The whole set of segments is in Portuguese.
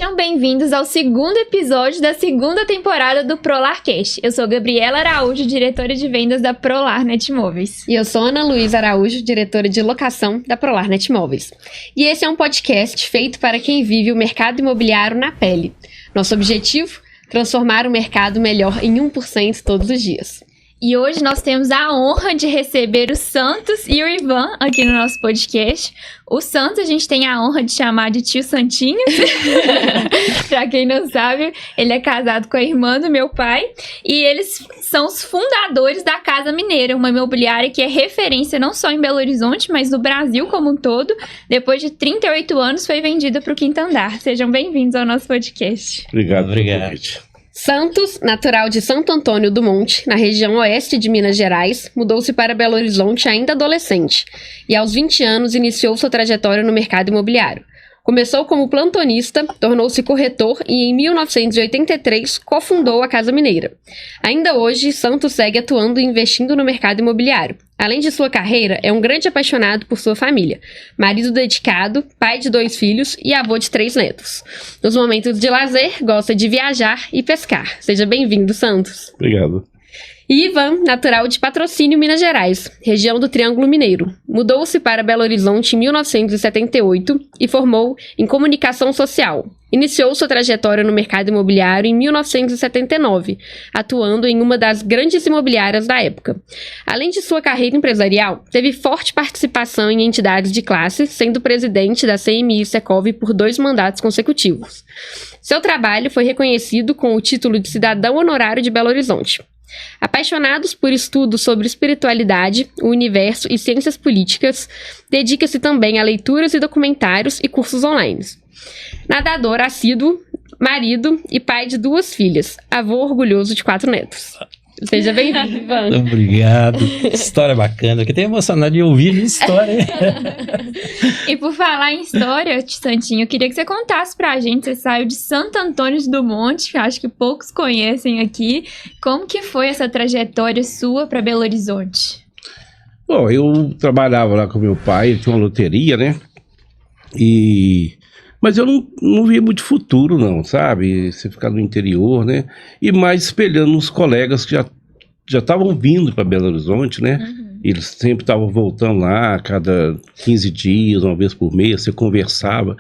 Sejam bem-vindos ao segundo episódio da segunda temporada do ProlarCast. Eu sou Gabriela Araújo, diretora de vendas da Prolar Netmóveis. E eu sou Ana Luísa Araújo, diretora de locação da Prolar Netmóveis. E esse é um podcast feito para quem vive o mercado imobiliário na pele. Nosso objetivo? Transformar o mercado melhor em 1% todos os dias. E hoje nós temos a honra de receber o Santos e o Ivan aqui no nosso podcast. O Santos a gente tem a honra de chamar de tio Santinho. Pra quem não sabe, ele é casado com a irmã do meu pai. E eles são os fundadores da Casa Mineira, uma imobiliária que é referência não só em Belo Horizonte, mas no Brasil como um todo. Depois de 38 anos, foi vendida para o Quinto Andar. Sejam bem-vindos ao nosso podcast. Obrigado. Santos, natural de Santo Antônio do Monte, na região oeste de Minas Gerais, mudou-se para Belo Horizonte ainda adolescente e aos 20 anos iniciou sua trajetória no mercado imobiliário. Começou como plantonista, tornou-se corretor e em 1983 cofundou a Casa Mineira. Ainda hoje, Santos segue atuando e investindo no mercado imobiliário. Além de sua carreira, é um grande apaixonado por sua família, marido dedicado, pai de 2 filhos e avô de 3 netos. Nos momentos de lazer, gosta de viajar e pescar. Seja bem-vindo, Santos. Obrigado. E Ivan, natural de Patrocínio, Minas Gerais, região do Triângulo Mineiro. Mudou-se para Belo Horizonte em 1978 e formou em comunicação social. Iniciou sua trajetória no mercado imobiliário em 1979, atuando em uma das grandes imobiliárias da época. Além de sua carreira empresarial, teve forte participação em entidades de classe, sendo presidente da CMI Secov por 2 mandatos consecutivos. Seu trabalho foi reconhecido com o título de cidadão honorário de Belo Horizonte. Apaixonados por estudos sobre espiritualidade, o universo e ciências políticas, dedica-se também a leituras e documentários e cursos online. Nadador assíduo, marido e pai de 2 filhas, avô orgulhoso de 4 netos. Seja bem-vindo, Ivan. Obrigado. História bacana. Fiquei até emocionado de ouvir a história. E por falar em história, tio Santinho, eu queria que você contasse pra gente. Você saiu de Santo Antônio do Monte, que acho que poucos conhecem aqui. Como que foi essa trajetória sua para Belo Horizonte? Bom, eu trabalhava lá com meu pai, ele tinha uma loteria, né? Mas eu não via muito futuro, não, sabe? Você ficar no interior, né? E mais espelhando os colegas que já estavam vindo para Belo Horizonte, né? Uhum. Eles sempre estavam voltando lá a cada 15 dias, uma vez por mês, você conversava.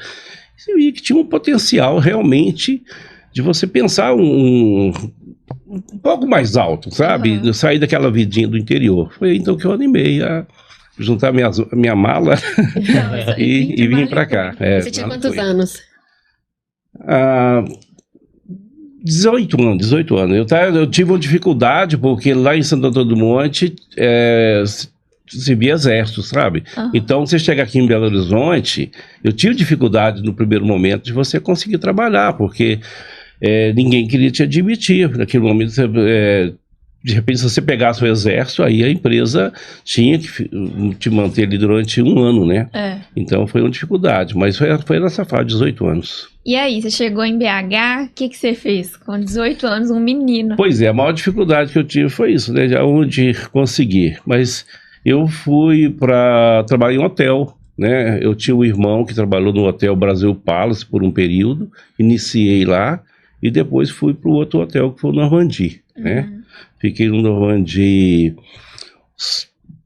Você via que tinha um potencial realmente de você pensar um pouco mais alto, sabe? Uhum. Sair daquela vidinha do interior. Foi então que eu animei a juntar minha mala e vim pra cá. Você tinha quantos anos? 18 anos. Eu tive uma dificuldade, porque lá em Santo Antônio do Monte se via exército, sabe? Uhum. Então, você chega aqui em Belo Horizonte, eu tive dificuldade no primeiro momento de você conseguir trabalhar, porque ninguém queria te admitir. Naquele momento, de repente, se você pegasse o exército, aí a empresa tinha que te manter ali durante 1 ano, né? Então foi uma dificuldade, mas foi nessa fase de 18 anos. E aí, você chegou em BH, o que você fez? Com 18 anos, um menino. Pois é, a maior dificuldade que eu tive foi isso, né? Já onde conseguir. Mas eu fui para trabalhar em um hotel, né? Eu tinha um irmão que trabalhou no Hotel Brasil Palace por um período, iniciei lá e depois fui para o outro hotel que foi o Normandie, né? Fiquei no Normandie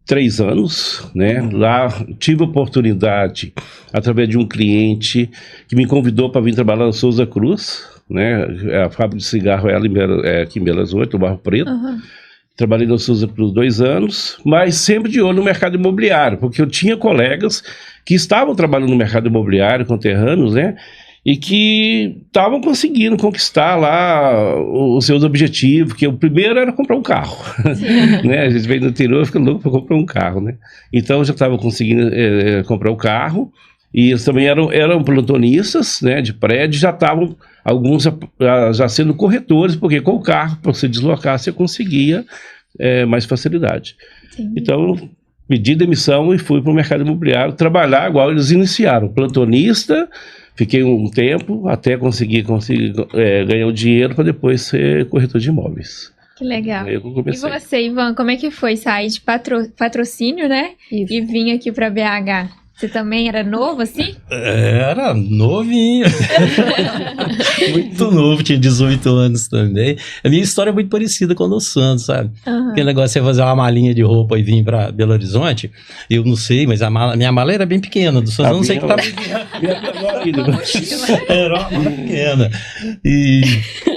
3 anos, né? Lá tive a oportunidade, através de um cliente que me convidou para vir trabalhar na Souza Cruz, né? A fábrica de cigarro aqui em Belo Horizonte, no Barro Preto. Uhum. Trabalhei na Souza Cruz 2 anos, mas sempre de olho no mercado imobiliário, porque eu tinha colegas que estavam trabalhando no mercado imobiliário, conterrâneos, né? E que estavam conseguindo conquistar lá os seus objetivos, que o primeiro era comprar um carro, né? A gente vem do interior e fica louco para comprar um carro, né? Então eu já estava conseguindo comprar o carro, e eles também eram plantonistas, né, de prédio, já estavam, alguns já sendo corretores, porque com o carro, para você deslocar, você conseguia mais facilidade. Sim. Então pedi demissão e fui para o mercado imobiliário trabalhar igual eles iniciaram, plantonista. Fiquei um tempo até conseguir ganhar o dinheiro para depois ser corretor de imóveis. Que legal. E você, Ivan, como é que foi sair de patrocínio, né? Isso. E vir aqui para BH? Você também era novo, assim? Era novinho. Muito novo, tinha 18 anos também. A minha história é muito parecida com a do Santos, sabe? Aquele negócio de você fazer uma malinha de roupa e vir pra Belo Horizonte, eu não sei, mas minha mala era bem pequena, do Santos eu não sei que tava... Era uma mala pequena. E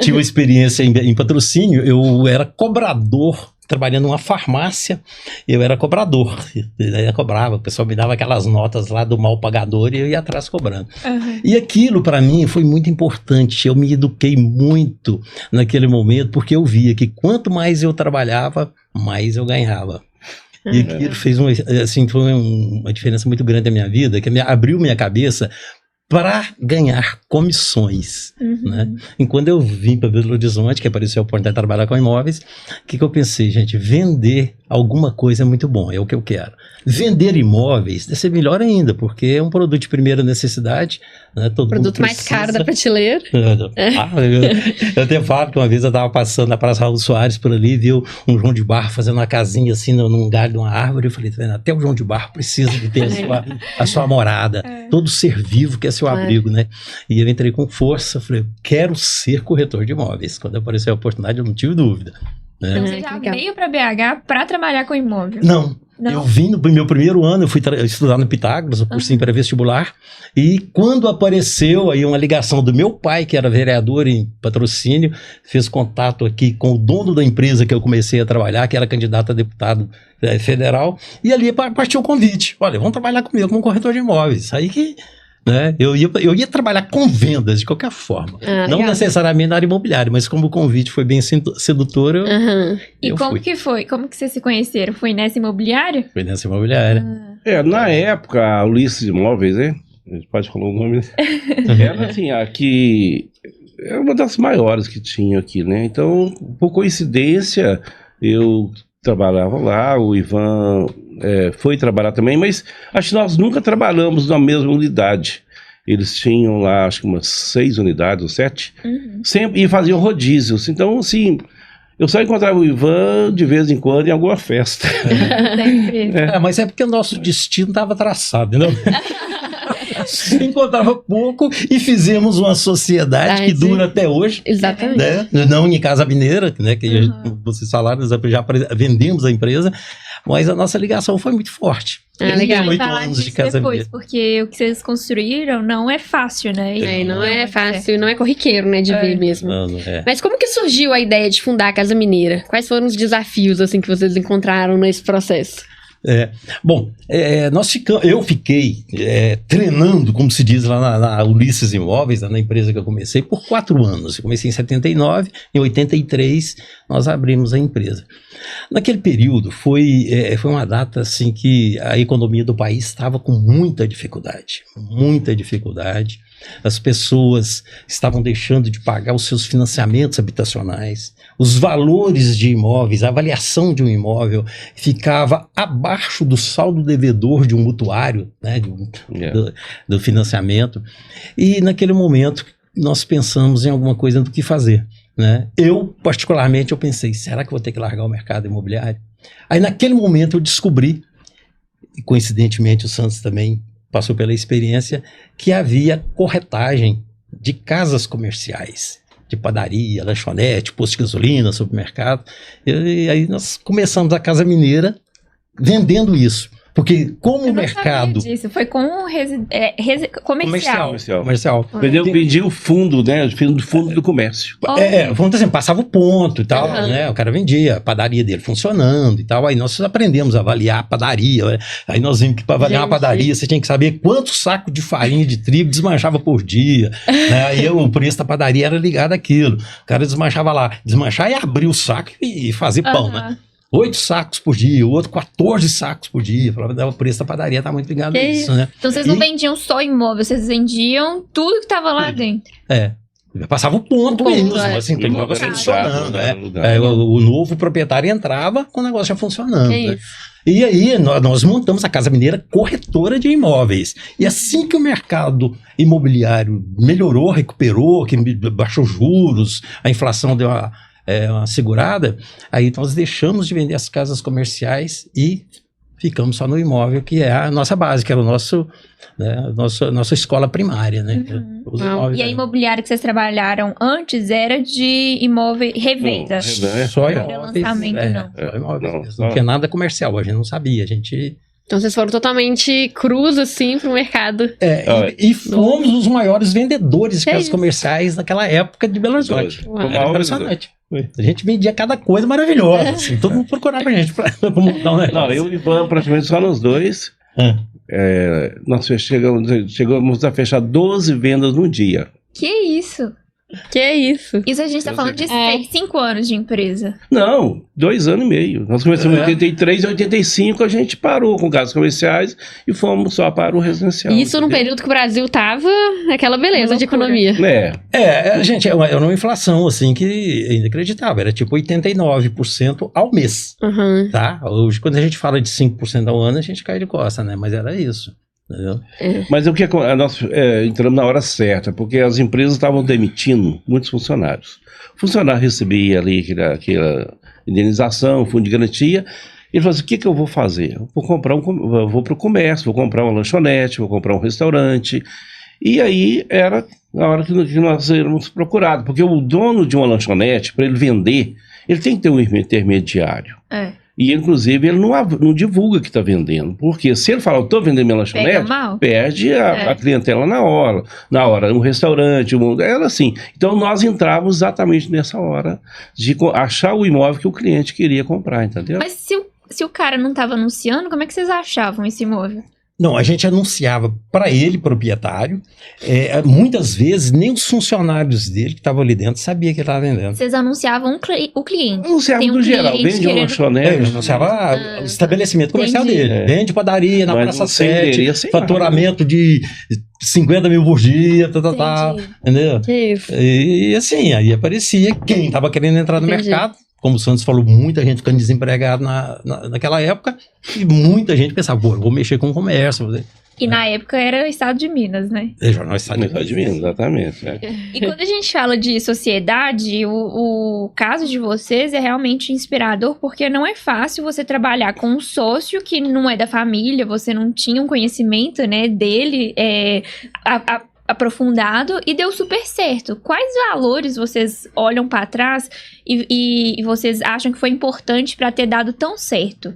tive uma experiência em patrocínio, eu era cobrador, trabalhando numa farmácia, eu era cobrador, eu cobrava, o pessoal me dava aquelas notas lá do mal pagador e eu ia atrás cobrando. E aquilo para mim foi muito importante, eu me eduquei muito naquele momento, porque eu via que quanto mais eu trabalhava, mais eu ganhava. E aquilo fez foi uma diferença muito grande na minha vida, que abriu minha cabeça para ganhar comissões, né? E quando eu vim para Belo Horizonte, que apareceu a oportunidade de trabalhar com imóveis, o que eu pensei, gente, vender alguma coisa é muito bom, é o que eu quero. Vender imóveis deve ser melhor ainda, porque é um produto de primeira necessidade, né? Todo produto mais caro da prateleira. Eu até falo que uma vez eu estava passando na Praça Raul Soares por ali, viu um João de Barro fazendo uma casinha assim num galho de uma árvore, eu falei, tá vendo? Até o João de Barro precisa de ter a sua morada, todo ser vivo quer seu abrigo, né? E eu entrei com força, falei, quero ser corretor de imóveis. Quando apareceu a oportunidade, eu não tive dúvida. Né? Então você já veio para BH para trabalhar com imóvel? Não. Eu vim no meu primeiro ano, eu fui estudar no Pitágoras, o cursinho pré-vestibular, e quando apareceu aí uma ligação do meu pai, que era vereador em patrocínio, fez contato aqui com o dono da empresa que eu comecei a trabalhar, que era candidato a deputado federal, e ali partiu o convite. Olha, vamos trabalhar comigo como corretor de imóveis. Aí que... né? Eu ia trabalhar com vendas de qualquer forma, não necessariamente na área imobiliária, mas como o convite foi bem sedutor, E como que foi? Como que vocês se conheceram? Foi nessa imobiliária? Foi nessa imobiliária. Na época, a Ulisses Imóveis, né? A gente pode falar o nome, né? Era assim, aqui, era uma das maiores que tinha aqui, né? Então, por coincidência, eu trabalhava lá, o Ivan foi trabalhar também, mas acho que nós nunca trabalhamos na mesma unidade. Eles tinham lá, acho que umas 6 unidades ou 7, sempre, e faziam rodízios. Então, assim, eu só encontrava o Ivan de vez em quando em alguma festa. Mas é porque o nosso destino estava traçado, entendeu? Se encontrava pouco e fizemos uma sociedade que dura até hoje. Exatamente. Né? Não em Casa Mineira, né? Que vocês falaram, já vendemos a empresa, mas a nossa ligação foi muito forte. Legal. 8 anos de casamento. Depois, porque o que vocês construíram não é fácil, né? Não é fácil, não é corriqueiro, né, de ver mesmo. Não Mas como que surgiu a ideia de fundar a Casa Mineira? Quais foram os desafios, assim, que vocês encontraram nesse processo? Eu fiquei treinando, como se diz lá na Ulisses Imóveis, na empresa que eu comecei, por 4 anos. Eu comecei em 79, em 83 nós abrimos a empresa. Naquele período foi uma data assim que a economia do país estava com muita dificuldade. As pessoas estavam deixando de pagar os seus financiamentos habitacionais, os valores de imóveis, a avaliação de um imóvel ficava abaixo do saldo devedor de um mutuário, né, do financiamento. E naquele momento nós pensamos em alguma coisa do que fazer. Né? Eu, particularmente, eu pensei, será que vou ter que largar o mercado imobiliário? Aí naquele momento eu descobri, e coincidentemente o Santos também passou pela experiência, que havia corretagem de casas comerciais, de padaria, lanchonete, posto de gasolina, supermercado. E aí nós começamos a Casa Mineira vendendo isso. Porque como o mercado... Disso. Foi com comercial. Vendi o fundo, né? O fundo do comércio. Vamos dizer, passava o ponto e tal, né? O cara vendia a padaria dele funcionando e tal. Aí nós aprendemos a avaliar a padaria. Aí nós vimos que para avaliar uma padaria, você tinha que saber quantos sacos de farinha de trigo desmanchava por dia. Né? Aí o preço da padaria era ligado àquilo. O cara desmanchava lá. Desmanchar e abrir o saco e fazer pão, né? 8 sacos por dia, o outro 14 sacos por dia. O preço da padaria tá muito ligado a isso, né? Então vocês não vendiam só imóvel, vocês vendiam tudo que tava lá dentro. Passava o ponto mesmo, assim, tem uma coisa funcionando. O novo proprietário entrava com o negócio já funcionando. E aí nós montamos a Casa Mineira corretora de imóveis. E assim que o mercado imobiliário melhorou, recuperou, que baixou juros, a inflação deu uma segurada, aí nós deixamos de vender as casas comerciais e ficamos só no imóvel, que é a nossa base, que era o nosso, né, nossa escola primária, né? Os imóveis E a eram- imobiliária que vocês trabalharam antes era de imóvel revenda? Só Não era imóveis, lançamento, não. só imóveis. Não, Não, só- tinha nada comercial, a gente não sabia, a gente... Então vocês foram totalmente crus, assim, pro mercado. E fomos os maiores vendedores de Que casas isso? comerciais naquela época de Belo Horizonte. Uau. Era impressionante. A gente vendia cada coisa maravilhosa, assim, todo mundo procurava a gente pra montar um negócio. Não, eu e o Ivan praticamente só nós dois. Nós chegamos a fechar 12 vendas no dia. Que isso? Que é isso? Isso a gente tá falando de É. 5 anos de empresa. Não, 2 anos e meio. Nós começamos em 83 e 85, a gente parou com casas comerciais e fomos só para o residencial. Isso num entendeu? período que o Brasil tava naquela beleza de Loucura. economia. Gente, era uma inflação, assim, que é inacreditável. Era tipo 89% ao mês, Uhum. tá? Hoje, quando a gente fala de 5% ao ano, a gente cai de costa, né? Mas era isso, entendeu? Mas o que nós entramos na hora certa, porque as empresas estavam demitindo muitos funcionários. O funcionário recebia ali aquela indenização, fundo de garantia. Ele falou assim: o que eu vou fazer? Eu vou para o comércio, vou comprar uma lanchonete, vou comprar um restaurante. E aí era na hora que nós éramos procurados, porque o dono de uma lanchonete, para ele vender, ele tem que ter um intermediário. E, inclusive, ele não divulga que está vendendo. Porque se ele falar, eu estou vendendo minha Pega lanchonete, mal? perde a clientela na hora, um restaurante, era assim. Então, nós entrávamos exatamente nessa hora de achar o imóvel que o cliente queria comprar, entendeu? Mas se o cara não tava anunciando, como é que vocês achavam esse imóvel? Não, a gente anunciava para ele, proprietário. Muitas vezes, nem os funcionários dele que estavam ali dentro sabiam que ele estava vendendo. Vocês anunciavam o cliente. Anunciava Tem um no geral, cliente vende uma querendo- lanchonete. Ele anunciava o estabelecimento comercial entendi. dele. Vende padaria na Mas Praça não sem 7, endereço, faturamento de 50 mil por dia, Entendi. entendeu? Que isso? E assim, aí aparecia quem estava querendo entrar no Entendi. mercado. Como o Santos falou, muita gente ficando desempregada naquela época. E muita gente pensava, pô, eu vou mexer com o comércio. E na época era o estado de Minas, né? Jornal Estado de Metade de Minas, exatamente. E quando a gente fala de sociedade, o caso de vocês é realmente inspirador, porque não é fácil você trabalhar com um sócio que não é da família, você não tinha um conhecimento, né, dele aprofundado, e deu super certo. Quais valores vocês olham para trás e vocês acham que foi importante para ter dado tão certo?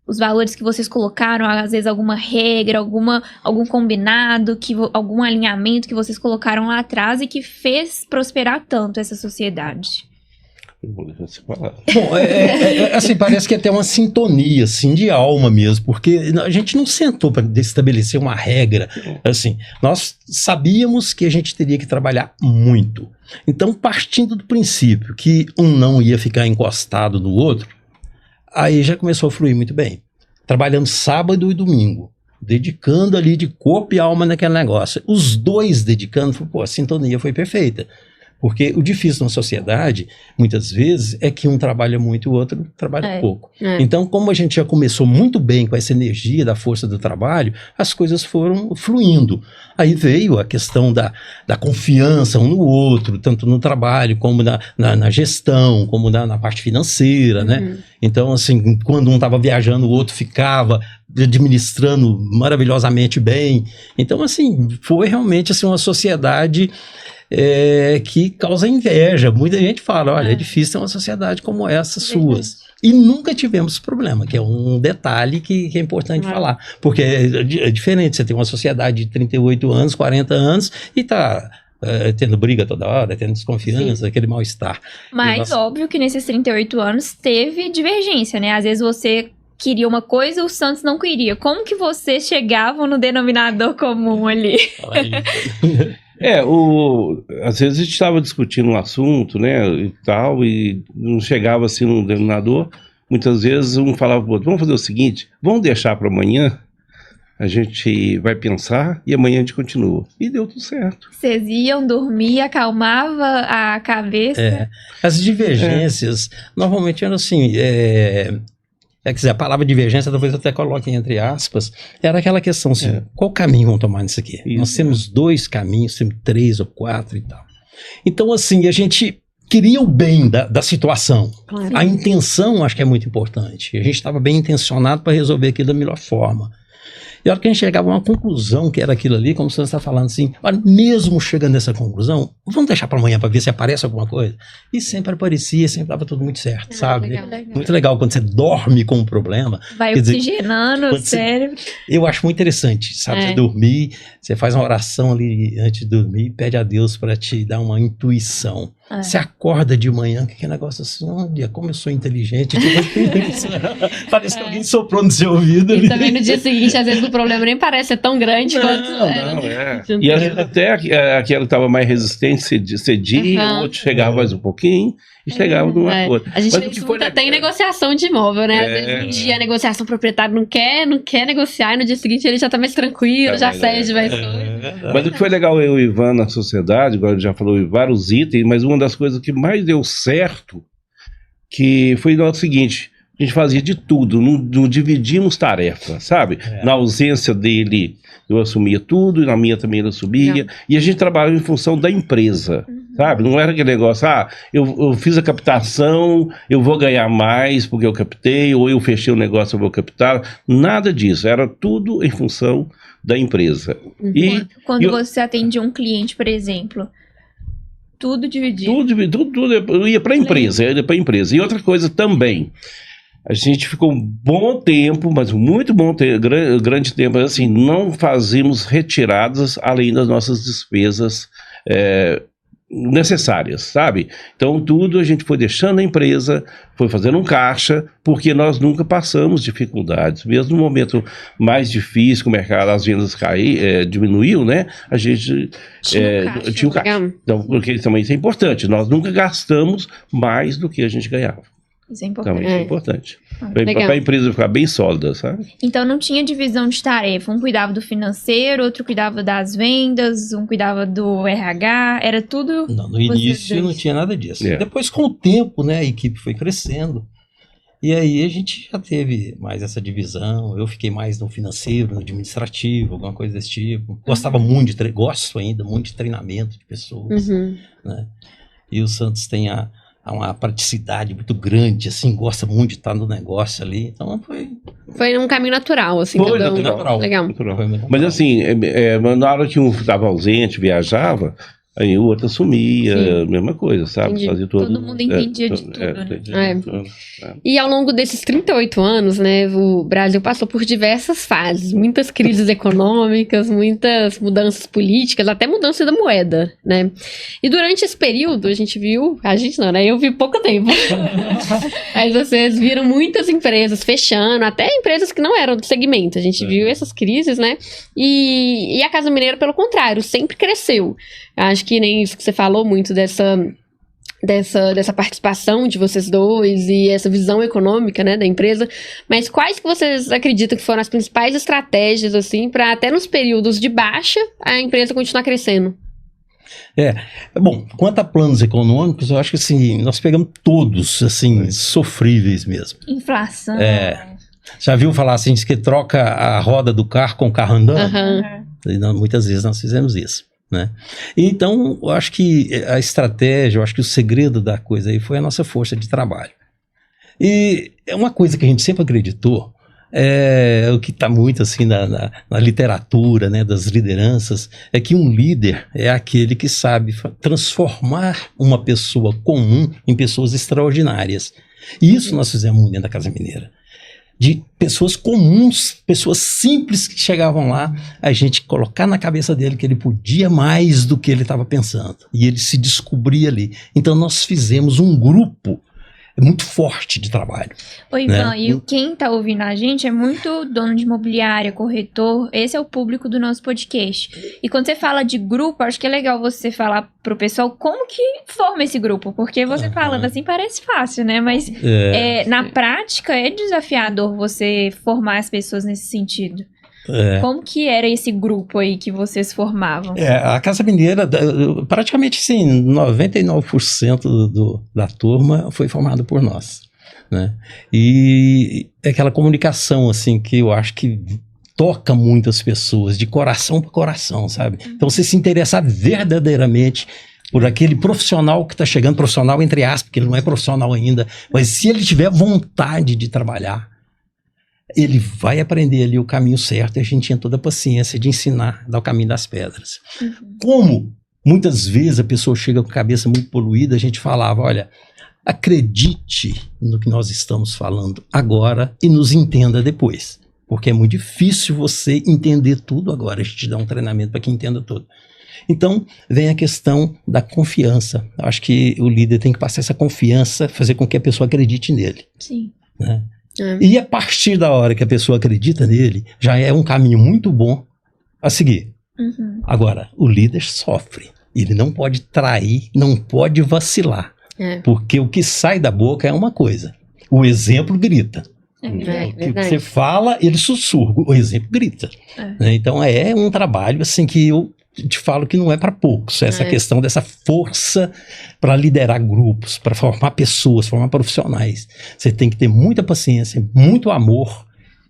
Os valores que vocês colocaram, às vezes alguma regra, algum combinado, algum alinhamento que vocês colocaram lá atrás e que fez prosperar tanto essa sociedade. Eu vou deixar você falar. Bom, assim, parece que é até uma sintonia, assim, de alma mesmo, porque a gente não sentou para estabelecer uma regra, assim, nós sabíamos que a gente teria que trabalhar muito. Então, partindo do princípio que um não ia ficar encostado no outro, aí já começou a fluir muito bem. Trabalhando sábado e domingo, dedicando ali de corpo e alma naquele negócio. Os dois dedicando, pô, a sintonia foi perfeita. Porque o difícil na sociedade, muitas vezes, é que um trabalha muito e o outro trabalha pouco. Então, como a gente já começou muito bem com essa energia da força do trabalho, as coisas foram fluindo. Aí veio a questão da confiança um no outro, tanto no trabalho, como na gestão, como na parte financeira, né? Então, assim, quando um estava viajando, o outro ficava administrando maravilhosamente bem. Então, assim, foi realmente assim, uma sociedade... que causa inveja. Muita gente fala, olha, é difícil ter uma sociedade como essa suas. E nunca tivemos problema, que é um detalhe que é importante falar. Porque é diferente, você tem uma sociedade de 38 anos, 40 anos e tá tendo briga toda hora, tendo desconfiança, aquele mal-estar. Mas óbvio que nesses 38 anos teve divergência, né? Às vezes você queria uma coisa, o Santos não queria. Como que vocês chegavam no denominador comum ali? Às vezes a gente estava discutindo um assunto, né, e tal, e não chegava assim no denominador. Muitas vezes um falava pro outro, vamos fazer o seguinte, vamos deixar para amanhã, a gente vai pensar e amanhã a gente continua. E deu tudo certo. Vocês iam dormir, acalmava a cabeça? As divergências, normalmente eram assim... quer dizer, a palavra divergência, talvez eu até coloque entre aspas, era aquela questão assim, qual caminho vamos tomar nisso aqui? Isso. Nós temos 2 caminhos, temos 3 ou 4 e tal. Então, assim, a gente queria o bem da situação. Claro. A intenção acho que é muito importante. A gente estava bem intencionado para resolver aquilo da melhor forma. E a hora que a gente chegava a uma conclusão que era aquilo ali, como você está falando assim, olha, mesmo chegando nessa conclusão, vamos deixar para amanhã para ver se aparece alguma coisa. E sempre aparecia, sempre dava tudo muito certo, sabe? legal. Muito legal quando você dorme com um problema. Vai Quer dizer, oxigenando o quando você- cérebro. Eu acho muito interessante, sabe? É. Você dormir, você faz uma oração ali antes de dormir e pede a Deus para te dar uma intuição. É. Você acorda de manhã, que negócio assim, olha, como eu sou inteligente. Parece que alguém soprou no seu ouvido. E ali. também no dia seguinte, às vezes o problema nem parece ser tão grande quanto. Não, é. E às vezes até aquela que estava mais resistente cedia, Aham. o outro chegava mais um pouquinho e chegava numa É. coisa. A gente Mas o que foi escuta legal- até em negociação de imóvel, né? Às É. vezes um dia a negociação o proprietário não quer negociar, e no dia seguinte ele já tá mais tranquilo, Tá já mais, cede mais É, coisa. Mas o que foi legal eu e o Ivan na sociedade, agora ele já falou em vários itens, mas uma das coisas que mais deu certo que foi o seguinte: a gente fazia de tudo, não dividimos tarefas, sabe? É. Na ausência dele, eu assumia tudo, e na minha também ele assumia. Legal. E a gente trabalhava em função da empresa, sabe? Não era aquele negócio, eu fiz a captação, eu vou ganhar mais porque eu captei, ou eu fechei o negócio, eu vou captar. Nada disso, era tudo em função da empresa. E Quando eu- você atende um cliente, por exemplo, tudo dividido. tudo eu ia para a empresa, eu ia para a empresa. E outra coisa também, a gente ficou um bom tempo, mas muito bom tempo, grande tempo, assim, não fazíamos retiradas além das nossas despesas necessárias, sabe? Então tudo a gente foi deixando na empresa, foi fazendo um caixa, porque nós nunca passamos dificuldades, mesmo no momento mais difícil que o mercado, as vendas diminuiu, né? A gente tinha o caixa. Legal. Então, porque também isso é importante, nós nunca gastamos mais do que a gente ganhava. Isso é importante. Também isso é importante. Legal. Para a empresa ficar bem sólida, sabe? Então não tinha divisão de tarefa. Um cuidava do financeiro, outro cuidava das vendas, um cuidava do RH. Era tudo. Não, no Vocês início dois. não tinha nada disso. É. Depois, com o tempo, né, a equipe foi crescendo. E aí a gente já teve mais essa divisão. Eu fiquei mais no financeiro, no administrativo, alguma coisa desse tipo. Gostava muito gosto ainda muito de treinamento de pessoas. Uhum. E o Santos tem uma praticidade muito grande, assim, gosta muito de estar no negócio ali. Então Foi um caminho natural, assim, Foi cada um. natural. Legal. Natural. foi muito Mas legal. assim, na hora que um estava ausente, viajava, aí o outro assumia, Sim. a mesma coisa, sabe? Entendi. Fazia Todo mundo entendia de tudo, né? entendia de tudo. E ao longo desses 38 anos, né, o Brasil passou por diversas fases, muitas crises econômicas, muitas mudanças políticas, até mudança da moeda, né? E durante esse período a gente não, né? Eu vi pouco tempo. Mas vocês viram muitas empresas fechando, até empresas que não eram do segmento. A gente viu essas crises, né? E a Casa Mineira, pelo contrário, sempre cresceu. Acho que nem isso que você falou muito dessa participação de vocês dois e essa visão econômica, né, da empresa, mas quais que vocês acreditam que foram as principais estratégias, assim, para até nos períodos de baixa a empresa continuar crescendo? Bom, quanto a planos econômicos, eu acho que assim, nós pegamos todos, assim, sofríveis mesmo. Inflação. Já viu falar assim, diz que troca a roda do carro com o carro andando? Aham. E muitas vezes nós fizemos isso, né? Então, eu acho que a estratégia, eu acho que o segredo da coisa aí foi a nossa força de trabalho. E é uma coisa que a gente sempre acreditou, o que está muito assim na literatura, né, das lideranças, é que um líder é aquele que sabe transformar uma pessoa comum em pessoas extraordinárias. E isso nós fizemos dentro da Casa Mineira. De pessoas comuns, pessoas simples que chegavam lá, a gente colocar na cabeça dele que ele podia mais do que ele estava pensando. E ele se descobria ali. Então nós fizemos um grupo muito forte de trabalho. Ô, Ivan, e quem tá ouvindo a gente é muito dono de imobiliária, corretor. Esse é o público do nosso podcast. E quando você fala de grupo, acho que é legal você falar pro pessoal como que forma esse grupo. Porque você falando assim parece fácil, né? Mas na prática é desafiador você formar as pessoas nesse sentido. Como que era esse grupo aí que vocês formavam? A Casa Mineira, praticamente sim, 99% da turma foi formada por nós, né? E é aquela comunicação assim que eu acho que toca muitas pessoas, de coração para coração, sabe? Então você se interessar verdadeiramente por aquele profissional que está chegando, profissional entre aspas, porque ele não é profissional ainda, mas se ele tiver vontade de trabalhar, ele vai aprender ali o caminho certo e a gente tinha toda a paciência de ensinar, dar o caminho das pedras. Como muitas vezes a pessoa chega com a cabeça muito poluída, a gente falava, olha, acredite no que nós estamos falando agora e nos entenda depois, porque é muito difícil você entender tudo agora, a gente dá um treinamento para que entenda tudo. Então, vem a questão da confiança. Eu acho que o líder tem que passar essa confiança, fazer com que a pessoa acredite nele. Sim. Né? E a partir da hora que a pessoa acredita nele, já é um caminho muito bom a seguir. Agora, o líder sofre. Ele não pode trair, não pode vacilar. Porque o que sai da boca é uma coisa. O exemplo grita. O que você fala, ele sussurra. O exemplo grita. Né? Então, é um trabalho assim que eu te falo que não é para poucos, essa questão dessa força para liderar grupos, para formar pessoas, formar profissionais. Você tem que ter muita paciência, muito amor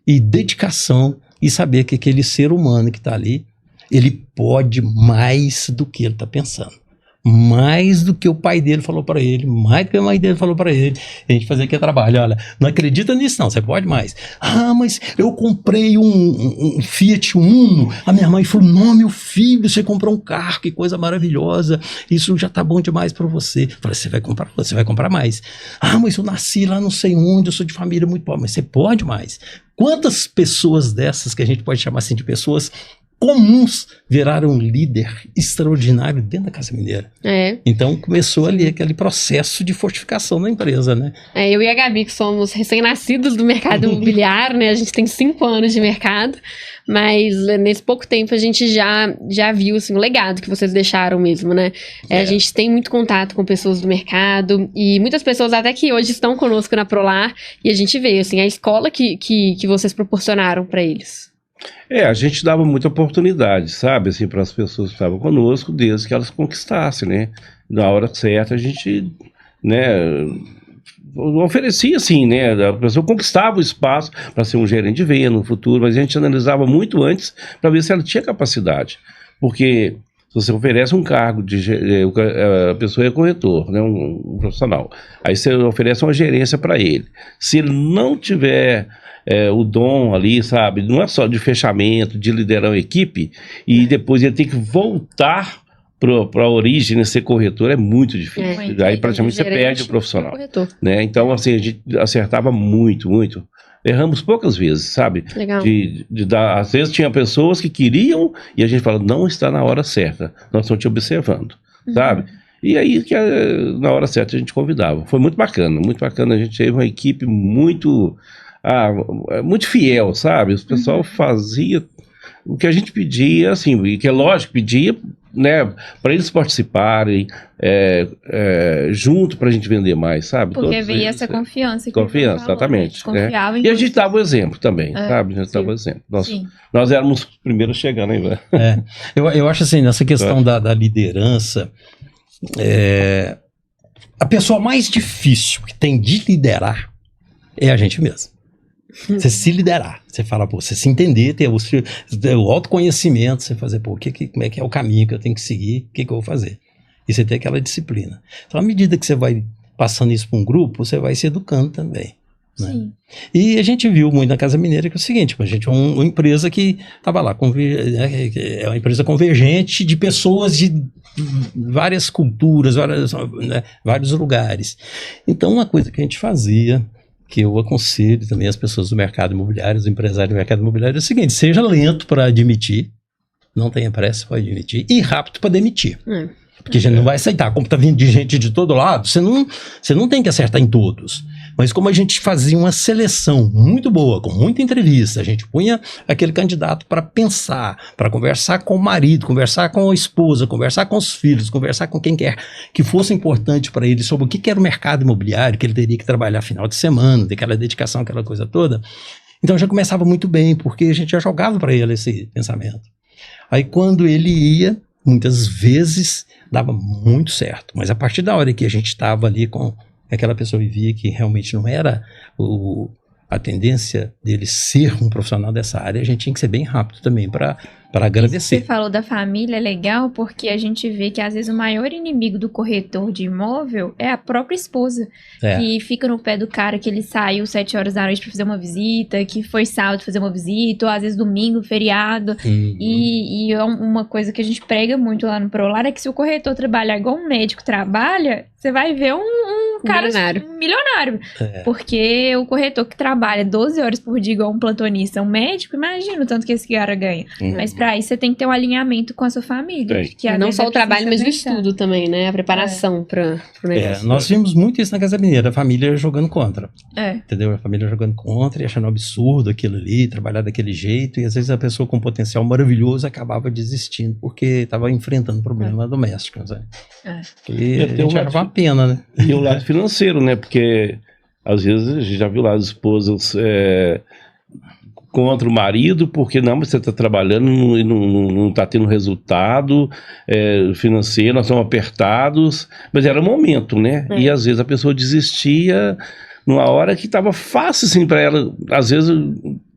e dedicação e saber que aquele ser humano que está ali, ele pode mais do que ele está pensando. Mais do que o pai dele falou para ele, mais do que a mãe dele falou para ele. A gente fazia aquele trabalho, olha, não acredita nisso não, você pode mais. Ah, mas eu comprei um Fiat Uno, a minha mãe falou, não, meu filho, você comprou um carro, que coisa maravilhosa, isso já tá bom demais para você. Eu falei, você vai comprar mais. Ah, mas eu nasci lá não sei onde, eu sou de família muito pobre, mas você pode mais. Quantas pessoas dessas, que a gente pode chamar assim de pessoas comuns, viraram um líder extraordinário dentro da Casa Mineira. Então começou ali aquele processo de fortificação da empresa, né? Eu e a Gabi, que somos recém-nascidos do mercado imobiliário, né? A gente tem 5 anos de mercado, mas nesse pouco tempo a gente já viu assim, o legado que vocês deixaram mesmo, né? A gente tem muito contato com pessoas do mercado e muitas pessoas até que hoje estão conosco na Prolar e a gente vê assim, a escola que vocês proporcionaram para eles. A gente dava muita oportunidade, sabe, assim, para as pessoas que estavam conosco, desde que elas conquistassem, né? Na hora certa a gente, né, oferecia assim, né? A pessoa conquistava o espaço para ser um gerente de venda no futuro, mas a gente analisava muito antes para ver se ela tinha capacidade, porque se você oferece um cargo a pessoa é corretor, né, um profissional, aí você oferece uma gerência para ele, se ele não tiver o dom ali, sabe, não é só de fechamento, de liderar uma equipe, e depois ele tem que voltar para a origem, né, ser corretor, é muito difícil. Aí praticamente você perde o profissional. Né? Então, assim, a gente acertava muito, muito. Erramos poucas vezes, sabe? Legal. Às vezes tinha pessoas que queriam e a gente fala, não está na hora certa, nós estamos te observando, sabe? E aí, na hora certa, a gente convidava. Foi muito bacana, a gente teve uma equipe muito fiel, sabe? O pessoal fazia o que a gente pedia, assim, e que é lógico, pedia, né, para eles participarem junto para a gente vender mais, sabe? Porque veio essa confiança. Confiança, exatamente. Confiava em e a gente dava o exemplo também, sabe? A gente dava o exemplo. Nós éramos os primeiros chegando, hein, velho? Eu acho assim, nessa questão da liderança, a pessoa mais difícil que tem de liderar é a gente mesmo. Você se liderar, você fala, você se entender, ter o autoconhecimento, você fazer, como é que é o caminho que eu tenho que seguir, o que eu vou fazer. E você ter aquela disciplina. Então, à medida que você vai passando isso para um grupo, você vai se educando também. Né? Sim. E a gente viu muito na Casa Mineira que é o seguinte, a gente é uma empresa que estava lá, é uma empresa convergente de pessoas de várias culturas, vários lugares. Então, uma coisa que a gente fazia, que eu aconselho também as pessoas do mercado imobiliário, os empresários do mercado imobiliário, é o seguinte, seja lento para admitir, não tenha pressa para admitir, e rápido para demitir. Porque a gente não vai aceitar, como está vindo de gente de todo lado, você não tem que acertar em todos. Mas como a gente fazia uma seleção muito boa, com muita entrevista, a gente punha aquele candidato para pensar, para conversar com o marido, conversar com a esposa, conversar com os filhos, conversar com quem quer que fosse importante para ele sobre o que era o mercado imobiliário, que ele teria que trabalhar final de semana, daquela dedicação, aquela coisa toda. Então já começava muito bem, porque a gente já jogava para ele esse pensamento. Aí quando ele ia, muitas vezes dava muito certo, mas a partir da hora que a gente estava ali com aquela pessoa e via que realmente não era a tendência dele ser um profissional dessa área, a gente tinha que ser bem rápido também para Você agradecer. falou da família, é legal, porque a gente vê que às vezes o maior inimigo do corretor de imóvel é a própria esposa, que fica no pé do cara, que ele saiu 7 horas da noite para fazer uma visita, que foi sábado fazer uma visita, ou às vezes domingo, feriado. E uma coisa que a gente prega muito lá no Prolar é que se o corretor trabalhar igual um médico trabalha, você vai ver um cara milionário. Porque o corretor que trabalha 12 horas por dia igual um plantonista, um médico, imagina o tanto que esse cara ganha. Mas pra isso você tem que ter um alinhamento com a sua família. Que não só o trabalho, mas o estudo também, né? A preparação pro negócio. Nós vimos muito isso na Casa Mineira, a família jogando contra. Entendeu? A família jogando contra e achando absurdo aquilo ali, trabalhar daquele jeito. E às vezes a pessoa com potencial maravilhoso acabava desistindo, porque estava enfrentando problemas domésticos. E a gente achava uma pena, né? E o lado financeiro, né? Porque às vezes a gente já viu lá as esposas contra o marido, porque não, você está trabalhando e não está tendo resultado financeiro, nós estamos apertados, mas era um momento, né? E às vezes a pessoa desistia numa hora que estava fácil assim para ela, às vezes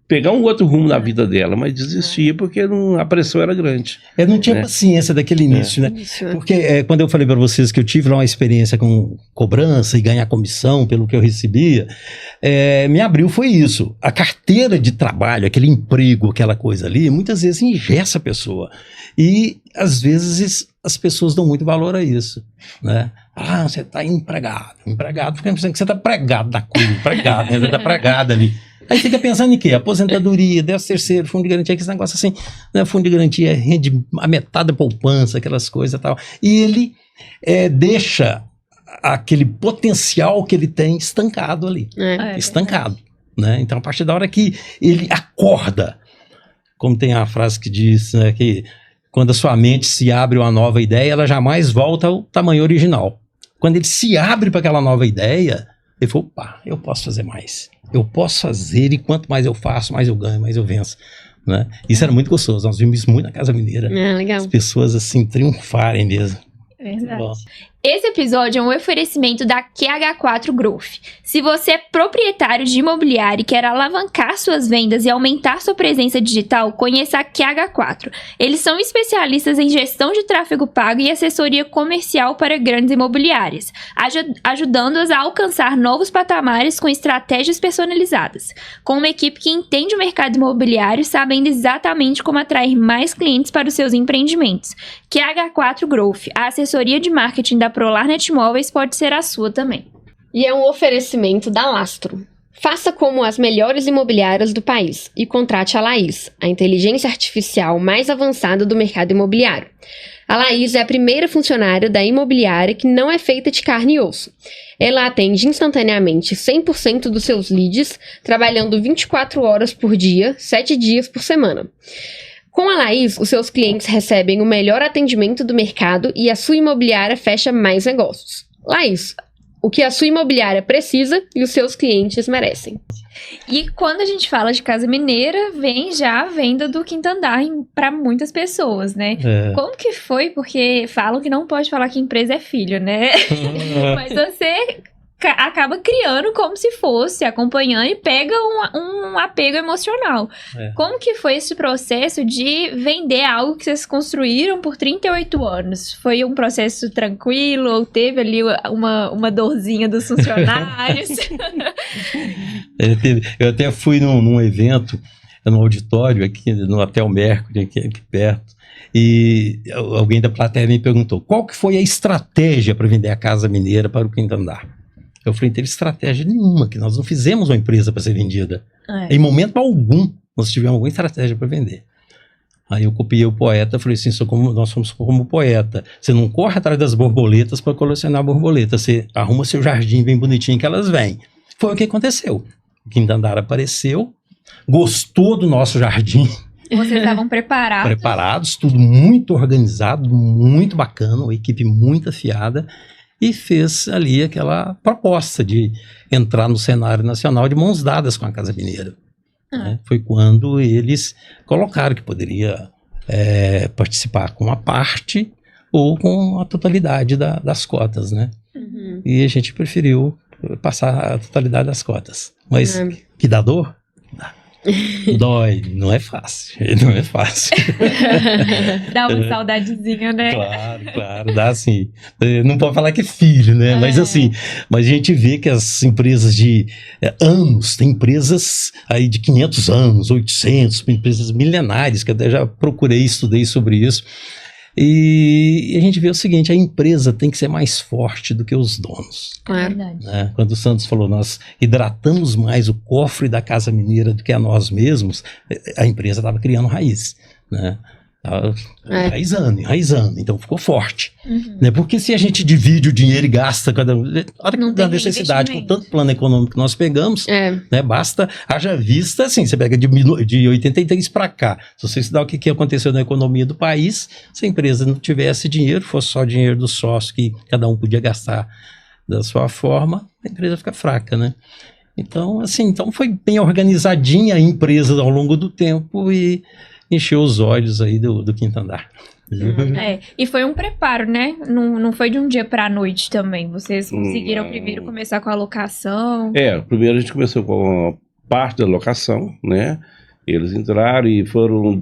pegar um outro rumo na vida dela, mas desistia porque a pressão era grande. Eu não tinha paciência daquele início, né? Porque quando eu falei para vocês que eu tive lá uma experiência com cobrança e ganhar comissão pelo que eu recebia, me abriu foi isso. A carteira de trabalho, aquele emprego, aquela coisa ali, muitas vezes engessa a pessoa. E às vezes as pessoas dão muito valor a isso, né? Ah, você está empregado, fica pensando que você está pregado na cruz, empregado, né? Você está pregado ali. Aí fica pensando em quê? Aposentadoria, 13º, fundo de garantia, aquele negócio assim, né? Fundo de garantia rende a metade da poupança, aquelas coisas e tal. E ele deixa aquele potencial que ele tem estancado ali. Estancado, né? Então, a partir da hora que ele acorda, como tem a frase que diz, né, que quando a sua mente se abre a uma nova ideia, ela jamais volta ao tamanho original. Quando ele se abre para aquela nova ideia, ele fala, opa, eu posso fazer mais. Eu posso fazer e quanto mais eu faço, mais eu ganho, mais eu venço. Né? Isso era muito gostoso. Nós vimos isso muito na Casa Mineira. Legal. As pessoas assim triunfarem mesmo. Verdade. Bom. Esse episódio é um oferecimento da QH4 Growth. Se você é proprietário de imobiliário e quer alavancar suas vendas e aumentar sua presença digital, conheça a QH4. Eles são especialistas em gestão de tráfego pago e assessoria comercial para grandes imobiliárias, ajudando-as a alcançar novos patamares com estratégias personalizadas. Com uma equipe que entende o mercado imobiliário, sabendo exatamente como atrair mais clientes para os seus empreendimentos. QH4 Growth, a assessoria de marketing da Prolarnet Imóveis pode ser a sua também. E é um oferecimento da Lastro. Faça como as melhores imobiliárias do país e contrate a Laís, a inteligência artificial mais avançada do mercado imobiliário. A Laís é a primeira funcionária da imobiliária que não é feita de carne e osso. Ela atende instantaneamente 100% dos seus leads, trabalhando 24 horas por dia, 7 dias por semana. Com a Laís, os seus clientes recebem o melhor atendimento do mercado e a sua imobiliária fecha mais negócios. Laís, o que a sua imobiliária precisa e os seus clientes merecem. E quando a gente fala de Casa Mineira, vem já a venda do quinto andar para muitas pessoas, né? Como que foi? Porque falam que não pode falar que empresa é filho, né? Mas você acaba criando como se fosse, acompanhando e pega um apego emocional. Como que foi esse processo de vender algo que vocês construíram por 38 anos? Foi um processo tranquilo ou teve ali uma dorzinha dos funcionários? Eu até fui num evento, num auditório aqui no Hotel Mercury, aqui perto, e alguém da plateia me perguntou qual que foi a estratégia para vender a Casa Mineira para o quinto andar. Eu falei, não teve estratégia nenhuma, que nós não fizemos uma empresa para ser vendida. Em momento algum, nós tivemos alguma estratégia para vender. Aí eu copiei o poeta, falei assim, nós somos como poeta. Você não corre atrás das borboletas para colecionar borboletas, você arruma seu jardim bem bonitinho que elas vêm. Foi o que aconteceu. O quinto andar apareceu, gostou do nosso jardim. Vocês estavam preparados? Preparados, tudo muito organizado, muito bacana, uma equipe muito afiada. E fez ali aquela proposta de entrar no cenário nacional de mãos dadas com a Casa Mineira. Né? Foi quando eles colocaram que poderia participar com uma parte ou com a totalidade das cotas, né? E a gente preferiu passar a totalidade das cotas. Mas Que dá dor? Dá. Dói, não é fácil, não é fácil. Dá uma saudadezinha, né? Claro, dá assim. Não pode falar que é filho, né? Mas assim, mas a gente vê que as empresas de anos, tem empresas aí de 500 anos, 800, empresas milenares, que eu até já procurei, estudei sobre isso. E a gente vê o seguinte, a empresa tem que ser mais forte do que os donos. Claro. Né? Quando o Santos falou, nós hidratamos mais o cofre da Casa Mineira do que a nós mesmos, a empresa estava criando raiz, né? Enraizando, então ficou forte. Né? Porque se a gente divide o dinheiro e gasta cada hora que dá necessidade, com tanto plano econômico que nós pegamos, né? Basta, haja vista, assim, você pega de 83 para cá, se você estudar o que aconteceu na economia do país, se a empresa não tivesse dinheiro, fosse só dinheiro do sócio que cada um podia gastar da sua forma, a empresa fica fraca, né? Então, assim, então foi bem organizadinha a empresa ao longo do tempo e encheu os olhos aí do quinto andar. E foi um preparo, né? Não foi de um dia para a noite também. Vocês conseguiram primeiro começar com a locação? Primeiro a gente começou com a parte da locação, né? Eles entraram e foram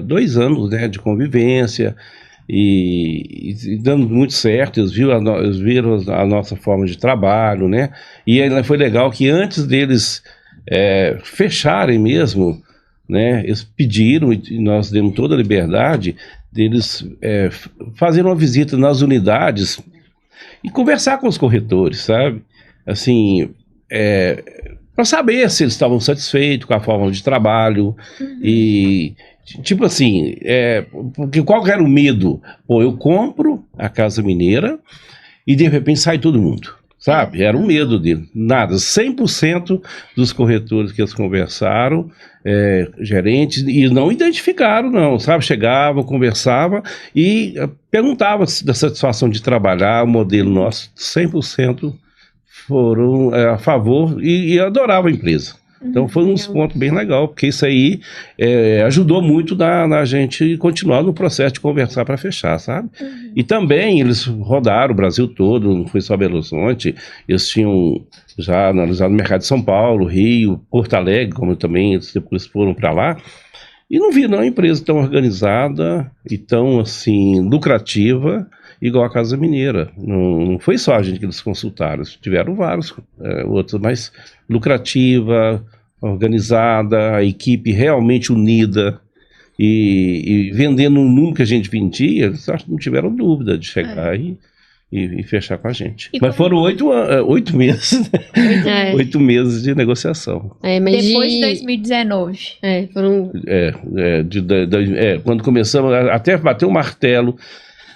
2 anos, né, de convivência e dando muito certo. Eles viram a nossa forma de trabalho, né? E ainda foi legal que antes deles fecharem mesmo, né, eles pediram e nós demos toda a liberdade deles fazerem uma visita nas unidades e conversar com os corretores, sabe? Assim, para saber se eles estavam satisfeitos com a forma de trabalho e, tipo assim, porque qual era o medo? Pô, eu compro a Casa Mineira e de repente sai todo mundo. Sabe? Era um medo dele. Nada. 100% dos corretores que eles conversaram, gerentes, e não identificaram, não, sabe? Chegavam, conversavam e perguntavam da satisfação de trabalhar, o modelo nosso, 100% foram a favor e adoravam a empresa. Então foi um ponto bem legal, porque isso aí ajudou muito na gente continuar no processo de conversar para fechar, sabe? E também eles rodaram o Brasil todo, não foi só Belo Horizonte, eles tinham já analisado o mercado de São Paulo, Rio, Porto Alegre, como também eles foram para lá, e não viram uma empresa tão organizada e tão assim lucrativa igual a Casa Mineira. Não foi só a gente que eles consultaram, tiveram vários outros, mas lucrativa, organizada, a equipe realmente unida e vendendo um número que a gente vendia, eles não tiveram dúvida de chegar e fechar com a gente. Mas foram 8 meses, 8 meses de negociação. Mas depois de 2019. Foram... quando começamos, até bater o martelo,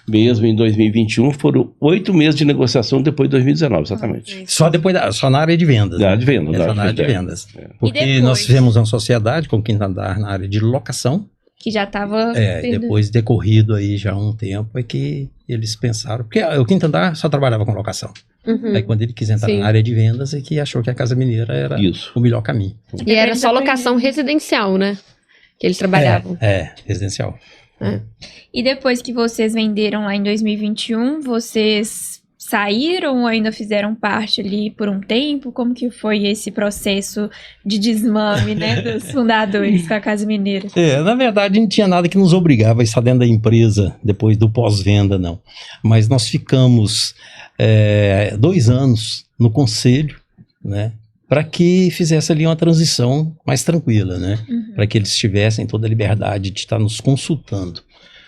mesmo em 2021, foram 8 meses de negociação depois de 2019, exatamente. Só na área de vendas. Na área de vendas. Só na área de vendas. Porque nós fizemos uma sociedade com o quinto andar na área de locação. Que já estava... depois decorrido aí já um tempo, é que eles pensaram... Porque o quinto andar só trabalhava com locação. Aí quando ele quis entrar na área de vendas, é que achou que a Casa Mineira era o melhor caminho. E era só locação residencial, né? Que eles trabalhavam. Residencial. E depois que vocês venderam lá em 2021, vocês saíram ou ainda fizeram parte ali por um tempo? Como que foi esse processo de desmame, né, dos fundadores com a Casa Mineira? Na verdade, não tinha nada que nos obrigava a estar dentro da empresa depois do pós-venda, não. Mas nós ficamos 2 anos no conselho, né, para que fizesse ali uma transição mais tranquila, né? Para que eles tivessem toda a liberdade de estar nos consultando.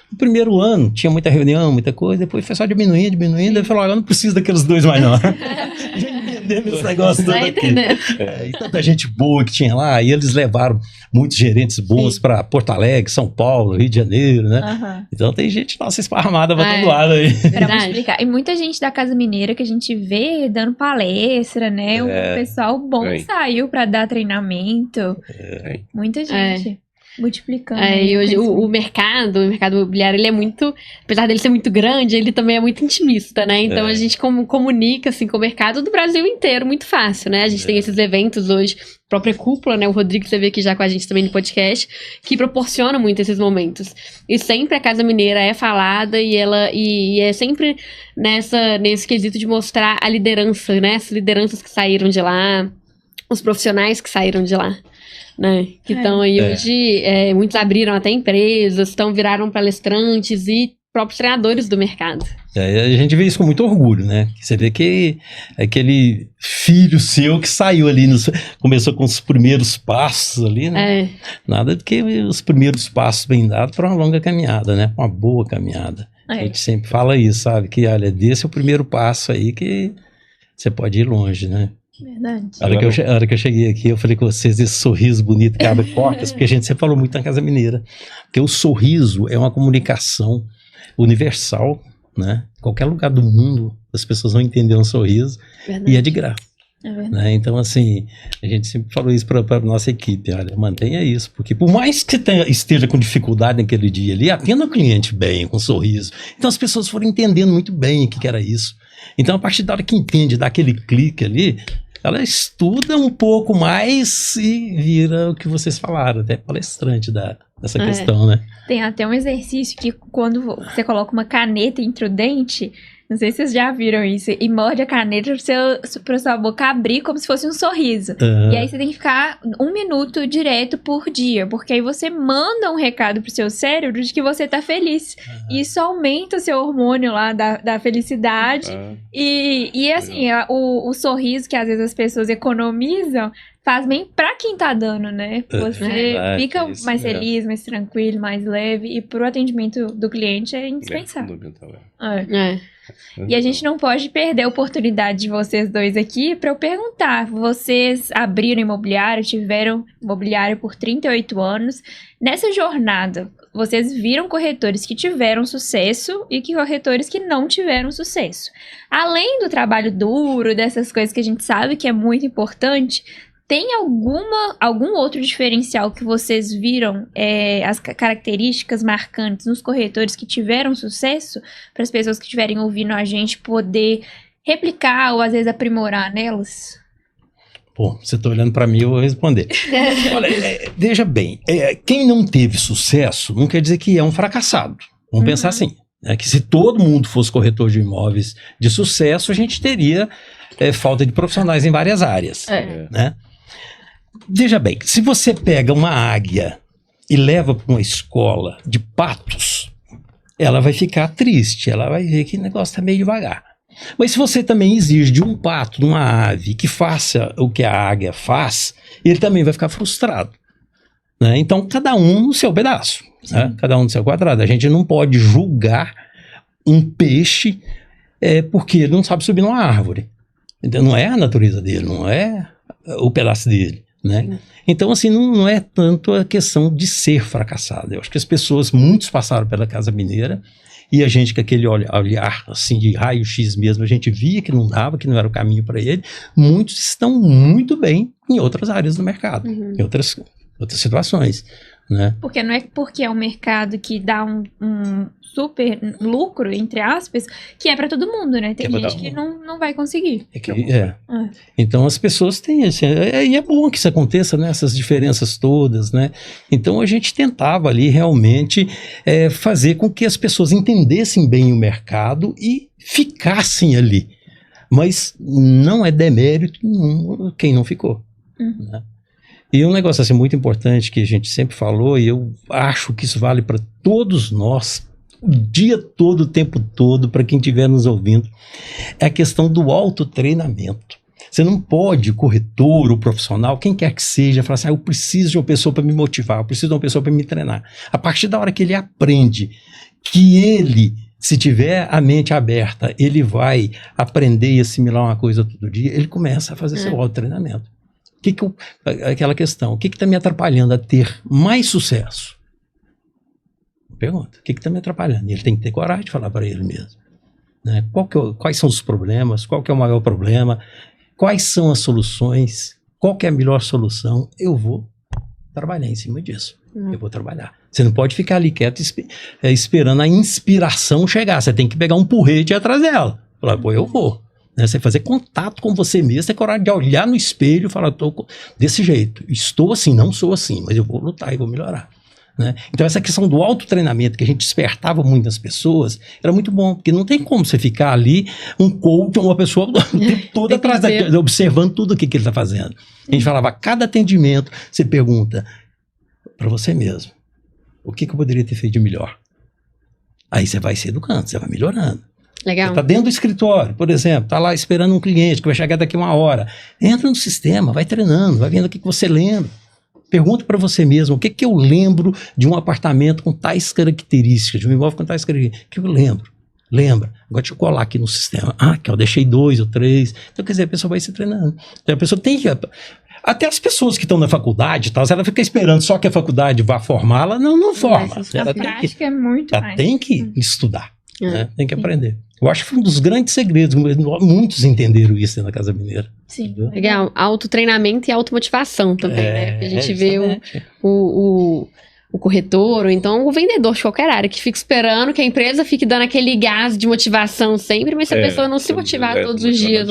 No primeiro ano, tinha muita reunião, muita coisa, depois foi só diminuindo, ele falou, olha, eu não preciso daqueles 2 mais não. Já entendemos esse negócio todo aqui. E tanta gente boa que tinha lá, e eles levaram muitos gerentes bons para Porto Alegre, São Paulo, Rio de Janeiro, né? Então tem gente nossa esparramada para todo lado aí. Pra explicar. E muita gente da Casa Mineira que a gente vê dando palestra, né? O pessoal bom saiu para dar treinamento. Muita gente. Multiplicando. E hoje o mercado imobiliário, ele é muito, apesar dele ser muito grande, ele também é muito intimista, né? Então a gente comunica assim com o mercado do Brasil inteiro muito fácil, né? A gente tem esses eventos hoje, própria cúpula, né? O Rodrigo, você veio aqui já com a gente também no podcast, que proporciona muito esses momentos. E sempre a Casa Mineira é falada e é sempre nesse quesito de mostrar a liderança, né? As lideranças que saíram de lá. os profissionais que saíram de lá, né? Que estão aí hoje, muitos abriram até empresas, viraram palestrantes e próprios treinadores do mercado. A gente vê isso com muito orgulho, né? Você vê que aquele filho seu que saiu ali, começou com os primeiros passos ali, né? Nada do que os primeiros passos bem dados para uma longa caminhada, né? Uma boa caminhada. A gente sempre fala isso, sabe? Que, olha, desse é o primeiro passo aí que você pode ir longe, né? Verdade. A hora que eu cheguei aqui, eu falei com vocês, esse sorriso bonito que abre portas, porque a gente sempre falou muito na Casa Mineira, porque o sorriso é uma comunicação universal, né? Qualquer lugar do mundo, as pessoas vão entender um sorriso. Verdade. E é de graça. Né? Então, assim, a gente sempre falou isso para a nossa equipe, olha, mantenha isso, porque por mais que esteja com dificuldade naquele dia ali, atenda o cliente bem, com um sorriso. Então as pessoas foram entendendo muito bem o que era isso. Então, a partir da hora que entende, dá aquele clique ali, ela estuda um pouco mais e vira o que vocês falaram, até palestrante dessa questão, né? Tem até um exercício que quando você coloca uma caneta entre o dente, não sei se vocês já viram isso, e morde a caneta pra sua boca abrir como se fosse um sorriso. E aí você tem que ficar 1 minuto direto por dia, porque aí você manda um recado pro seu cérebro de que você tá feliz. E isso aumenta o seu hormônio lá da felicidade. E assim, o sorriso que às vezes as pessoas economizam faz bem pra quem tá dando, né? Você fica mais feliz, mais tranquilo, mais leve. E pro atendimento do cliente é indispensável. E a gente não pode perder a oportunidade de vocês dois aqui para eu perguntar. Vocês abriram imobiliário, tiveram imobiliário por 38 anos. Nessa jornada, vocês viram corretores que tiveram sucesso e que corretores que não tiveram sucesso. Além do trabalho duro, dessas coisas que a gente sabe que é muito importante, tem algum outro diferencial que vocês viram, as características marcantes nos corretores que tiveram sucesso, para as pessoas que estiverem ouvindo a gente poder replicar ou às vezes aprimorar nelas? Bom, você está olhando para mim, eu vou responder. Olha, veja bem, quem não teve sucesso não quer dizer que é um fracassado. Vamos pensar assim, né, que se todo mundo fosse corretor de imóveis de sucesso, a gente teria falta de profissionais em várias áreas, né? Veja bem, se você pega uma águia e leva para uma escola de patos, ela vai ficar triste, ela vai ver que o negócio está meio devagar. Mas se você também exige de um pato, de uma ave, que faça o que a águia faz, ele também vai ficar frustrado. Né? Então, cada um no seu pedaço, né? Cada um no seu quadrado. A gente não pode julgar um peixe porque ele não sabe subir numa árvore. Então, não é a natureza dele, não é o pedaço dele. Né? Então, assim, não é tanto a questão de ser fracassado. Eu acho que as pessoas, muitos passaram pela Casa Mineira e a gente, com aquele olhar assim, de raio-x mesmo, a gente via que não dava, que não era o caminho para ele. Muitos estão muito bem em outras áreas do mercado, em outras situações. Né? Porque não é porque é um mercado que dá um super lucro, entre aspas, que é para todo mundo, né? Tem gente que não vai conseguir. Então as pessoas têm assim, e é bom que isso aconteça, né? Essas diferenças todas, né? Então a gente tentava ali realmente fazer com que as pessoas entendessem bem o mercado e ficassem ali. Mas não é demérito quem não ficou, né? E um negócio assim muito importante que a gente sempre falou, e eu acho que isso vale para todos nós, o dia todo, o tempo todo, para quem estiver nos ouvindo, é a questão do autotreinamento. Você não pode, corretor ou profissional, quem quer que seja, falar assim, eu preciso de uma pessoa para me motivar, eu preciso de uma pessoa para me treinar. A partir da hora que ele aprende que ele, se tiver a mente aberta, ele vai aprender e assimilar uma coisa todo dia, ele começa a fazer seu autotreinamento. Aquela questão, o que está me atrapalhando a ter mais sucesso? Pergunta, o que está me atrapalhando? E ele tem que ter coragem de falar para ele mesmo. Né? Quais são os problemas? Qual que é o maior problema? Quais são as soluções? Qual que é a melhor solução? Eu vou trabalhar em cima disso. Eu vou trabalhar. Você não pode ficar ali quieto esperando a inspiração chegar. Você tem que pegar um porrete e ir atrás dela. Falar, pô, eu vou. Né? Você fazer contato com você mesmo, ter coragem de olhar no espelho e falar, desse jeito, estou assim, não sou assim, mas eu vou lutar e vou melhorar. né? Então essa questão do autotreinamento que a gente despertava muito nas pessoas era muito bom, porque não tem como você ficar ali um coach ou uma pessoa o tempo todo atrás observando tudo o que ele está fazendo. A gente falava, a cada atendimento você pergunta para você mesmo, o que eu poderia ter feito de melhor? Aí você vai se educando, você vai melhorando. Legal. Você está dentro do escritório, por exemplo, está lá esperando um cliente que vai chegar daqui 1 hora. Entra no sistema, vai treinando, vai vendo o que você lembra. Pergunta para você mesmo, o que eu lembro de um apartamento com tais características, de um imóvel com tais características? O que eu lembro? Lembra. Agora deixa eu colar aqui no sistema. Que eu deixei 2 ou 3. Então, quer dizer, a pessoa vai se treinando. Então, a pessoa tem que... Até as pessoas que estão na faculdade, tal, ela fica esperando só que a faculdade vá formá-la, não forma. A prática é muito mais. Ela tem que estudar, né? Tem que aprender. Eu acho que foi um dos grandes segredos, muitos entenderam isso na Casa Mineira. Sim. Legal, autotreinamento e automotivação também, né? Porque a gente vê o corretor, ou então o vendedor de qualquer área, que fica esperando que a empresa fique dando aquele gás de motivação sempre, mas se a pessoa não se motivar todos os dias...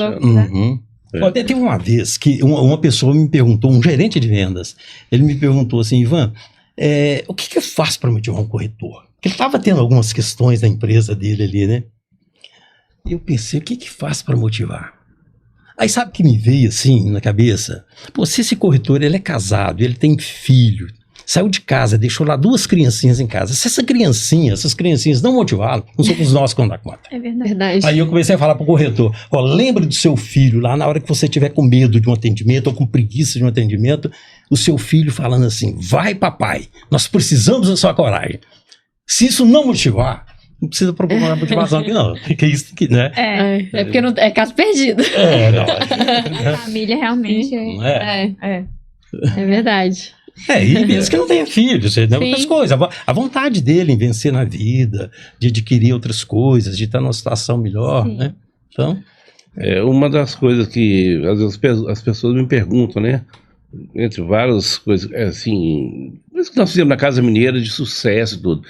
Até teve uma vez que uma pessoa me perguntou, um gerente de vendas, ele me perguntou assim, Ivan, o que eu faço para motivar um corretor? Porque ele estava tendo algumas questões da empresa dele ali, né? E eu pensei, o que faço para motivar? Aí sabe o que me veio assim na cabeça? Pô, se esse corretor ele é casado, ele tem filho, saiu de casa, deixou lá 2 criancinhas em casa. Se essas criancinhas não motivá-lo, não somos nós que vamos dar conta. É verdade. Aí eu comecei a falar pro corretor, lembre do seu filho lá na hora que você tiver com medo de um atendimento ou com preguiça de um atendimento, o seu filho falando assim, vai papai, nós precisamos da sua coragem. Se isso não motivar, não precisa procurar motivação aqui não, porque isso aqui, né? É porque não, é caso perdido. A família realmente é verdade. E mesmo que não tenha filhos, outras coisas. A vontade dele em vencer na vida, de adquirir outras coisas, de estar numa situação melhor, né? Então... uma das coisas que às vezes as pessoas me perguntam, né? Entre várias coisas, assim, isso que nós fizemos na Casa Mineira de sucesso e tudo.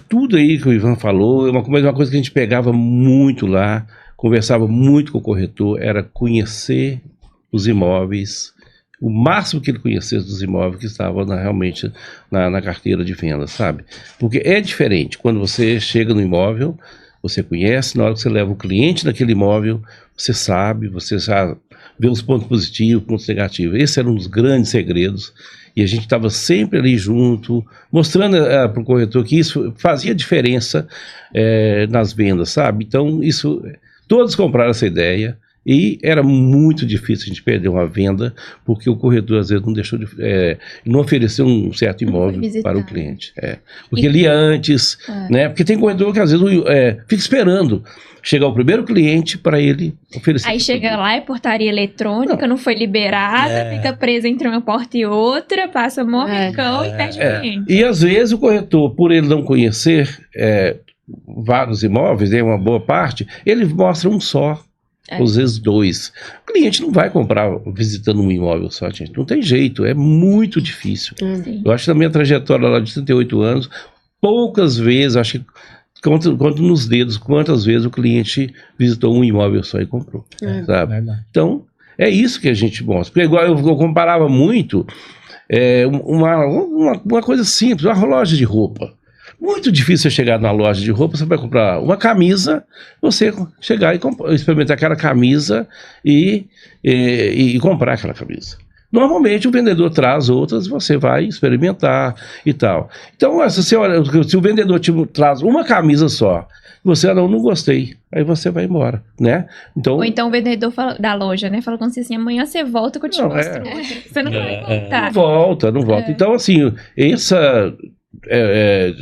Tudo aí que o Ivan falou, uma coisa que a gente pegava muito lá, conversava muito com o corretor, era conhecer os imóveis, o máximo que ele conhecesse dos imóveis que estavam realmente na carteira de venda, sabe? Porque é diferente, quando você chega no imóvel, você conhece, na hora que você leva o cliente naquele imóvel, você sabe, você já vê os pontos positivos, pontos negativos. Esse era um dos grandes segredos, e a gente estava sempre ali junto, mostrando para o corretor que isso fazia diferença nas vendas, sabe? Então, todos compraram essa ideia, e era muito difícil a gente perder uma venda, porque o corretor às vezes não ofereceu um certo imóvel para o cliente. Porque ele ia antes, né? Porque tem corretor que às vezes fica esperando chegar o primeiro cliente para ele oferecer. Aí chega lá, é portaria eletrônica, não foi liberada, fica presa entre uma porta e outra, passa morricão e perde o cliente. E às vezes o corretor, por ele não conhecer vários imóveis, uma boa parte, ele mostra um só. Às vezes 2. O cliente não vai comprar visitando um imóvel só, gente. Não tem jeito, é muito difícil. Eu acho que na minha trajetória lá de 38 anos, poucas vezes, acho que conto nos dedos quantas vezes o cliente visitou um imóvel só e comprou. Sabe? Então, é isso que a gente mostra. Porque igual eu comparava muito uma coisa simples, uma loja de roupa. Muito difícil você chegar na loja de roupa, você vai comprar uma camisa, você chegar e experimentar aquela camisa e comprar aquela camisa. Normalmente o vendedor traz outras, você vai experimentar e tal. Então, se o vendedor te traz uma camisa só, você não gostei, aí você vai embora, né? Então, ou então o vendedor da loja, né? Fala com você assim, amanhã você volta que eu te mostro. Você não vai voltar. Não volta. Então, assim, essa...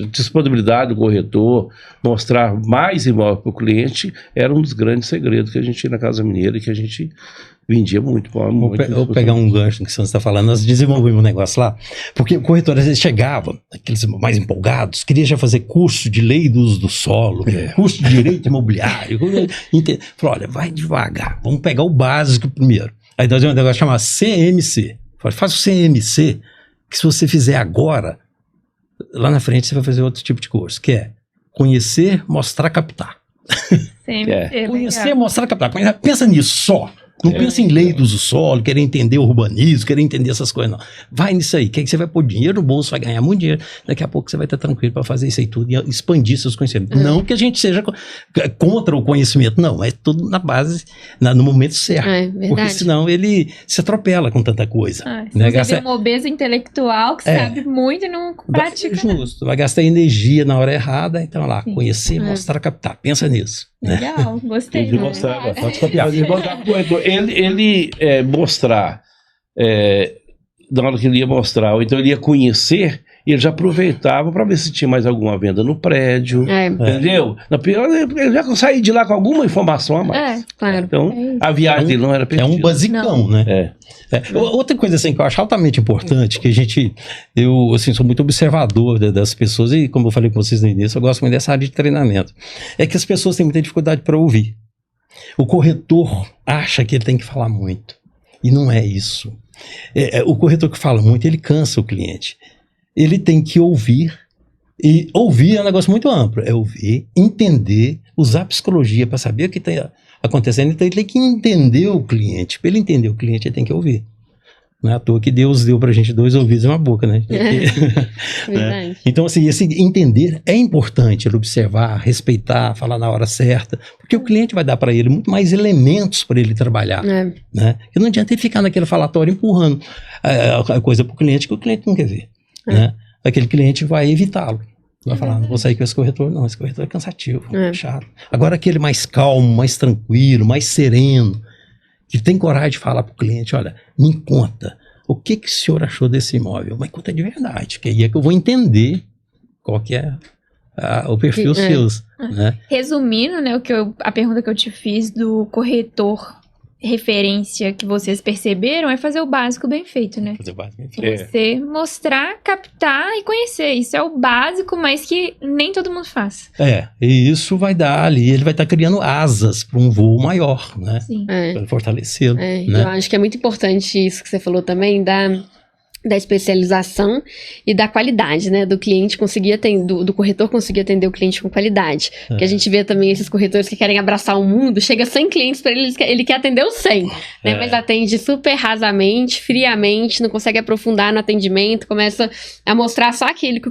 disponibilidade do corretor, mostrar mais imóvel para o cliente, era um dos grandes segredos que a gente tinha na Casa Mineira e que a gente vendia muito. Vou pegar um gancho que você está falando, nós desenvolvemos um negócio lá, porque o corretor às vezes chegava, aqueles mais empolgados, queria já fazer curso de lei do uso do solo, curso de direito imobiliário, falou, olha, vai devagar, vamos pegar o básico primeiro. Aí nós temos um negócio chamado CMC, faz o CMC, que se você fizer agora, lá na frente você vai fazer outro tipo de curso, que é conhecer, mostrar, captar. CMC, Conhecer, mostrar, captar. Pensa nisso só. Não pensa em lei do uso solo, querer entender o urbanismo, querer entender essas coisas, não. Vai nisso aí, que aí você vai pôr dinheiro no bolso, vai ganhar muito dinheiro, daqui a pouco você vai estar tranquilo para fazer isso aí tudo e expandir seus conhecimentos. Não que a gente seja contra o conhecimento, não, é tudo na base, no momento certo. Porque senão ele se atropela com tanta coisa. Né? Você tem uma obesa intelectual que sabe muito e não pratica. Justo, vai gastar energia na hora errada, então lá, conhecer, mostrar, captar, pensa nisso. Legal, gostei. Ele mostrava, pode copiar. Ele mostrar, na hora que ele ia mostrar, ou então ele ia conhecer, ele já aproveitava para ver se tinha mais alguma venda no prédio, entendeu? Ele já saía de lá com alguma informação a mais. Claro. Então, a viagem dele não era perdida. É um basicão, né? Outra coisa assim, que eu acho altamente importante, que eu assim, sou muito observador das pessoas, e como eu falei com vocês no início, eu gosto muito dessa área de treinamento, é que as pessoas têm muita dificuldade para ouvir. O corretor acha que ele tem que falar muito, e não é isso. O corretor que fala muito, ele cansa o cliente. Ele tem que ouvir, e ouvir é um negócio muito amplo, é ouvir, entender, usar a psicologia para saber o que está acontecendo, então ele tem que entender o cliente. Para ele entender o cliente, ele tem que ouvir. Não é à toa que Deus deu pra gente 2 ouvidos e uma boca, né? Verdade. Então, assim, esse entender é importante, ele observar, respeitar, falar na hora certa, porque o cliente vai dar para ele muito mais elementos para ele trabalhar, né? E não adianta ele ficar naquele falatório empurrando a coisa pro cliente que o cliente não quer ver, né? Aquele cliente vai evitá-lo. Vai falar, não vou sair com esse corretor, não, esse corretor é cansativo, chato. Agora aquele mais calmo, mais tranquilo, mais sereno, que tem coragem de falar para o cliente, olha, me conta, o que o senhor achou desse imóvel? Mas conta de verdade, que aí é que eu vou entender qual que é o perfil seus, né? Resumindo, né, a pergunta que eu te fiz do corretor referência que vocês perceberam é fazer o básico bem feito, né? Fazer o básico bem feito. Você mostrar, captar e conhecer. Isso é o básico, mas que nem todo mundo faz. E isso vai dar ali, ele vai estar criando asas para um voo maior, né? Sim. Para fortalecê-lo. Né? Eu acho que é muito importante isso que você falou também, da especialização e da qualidade, né? Do cliente conseguir atender, do corretor conseguir atender o cliente com qualidade. Porque a gente vê também esses corretores que querem abraçar o mundo, chega 100 clientes para ele quer atender os 100, né? Mas atende super rasamente, friamente, não consegue aprofundar no atendimento, começa a mostrar só aquele que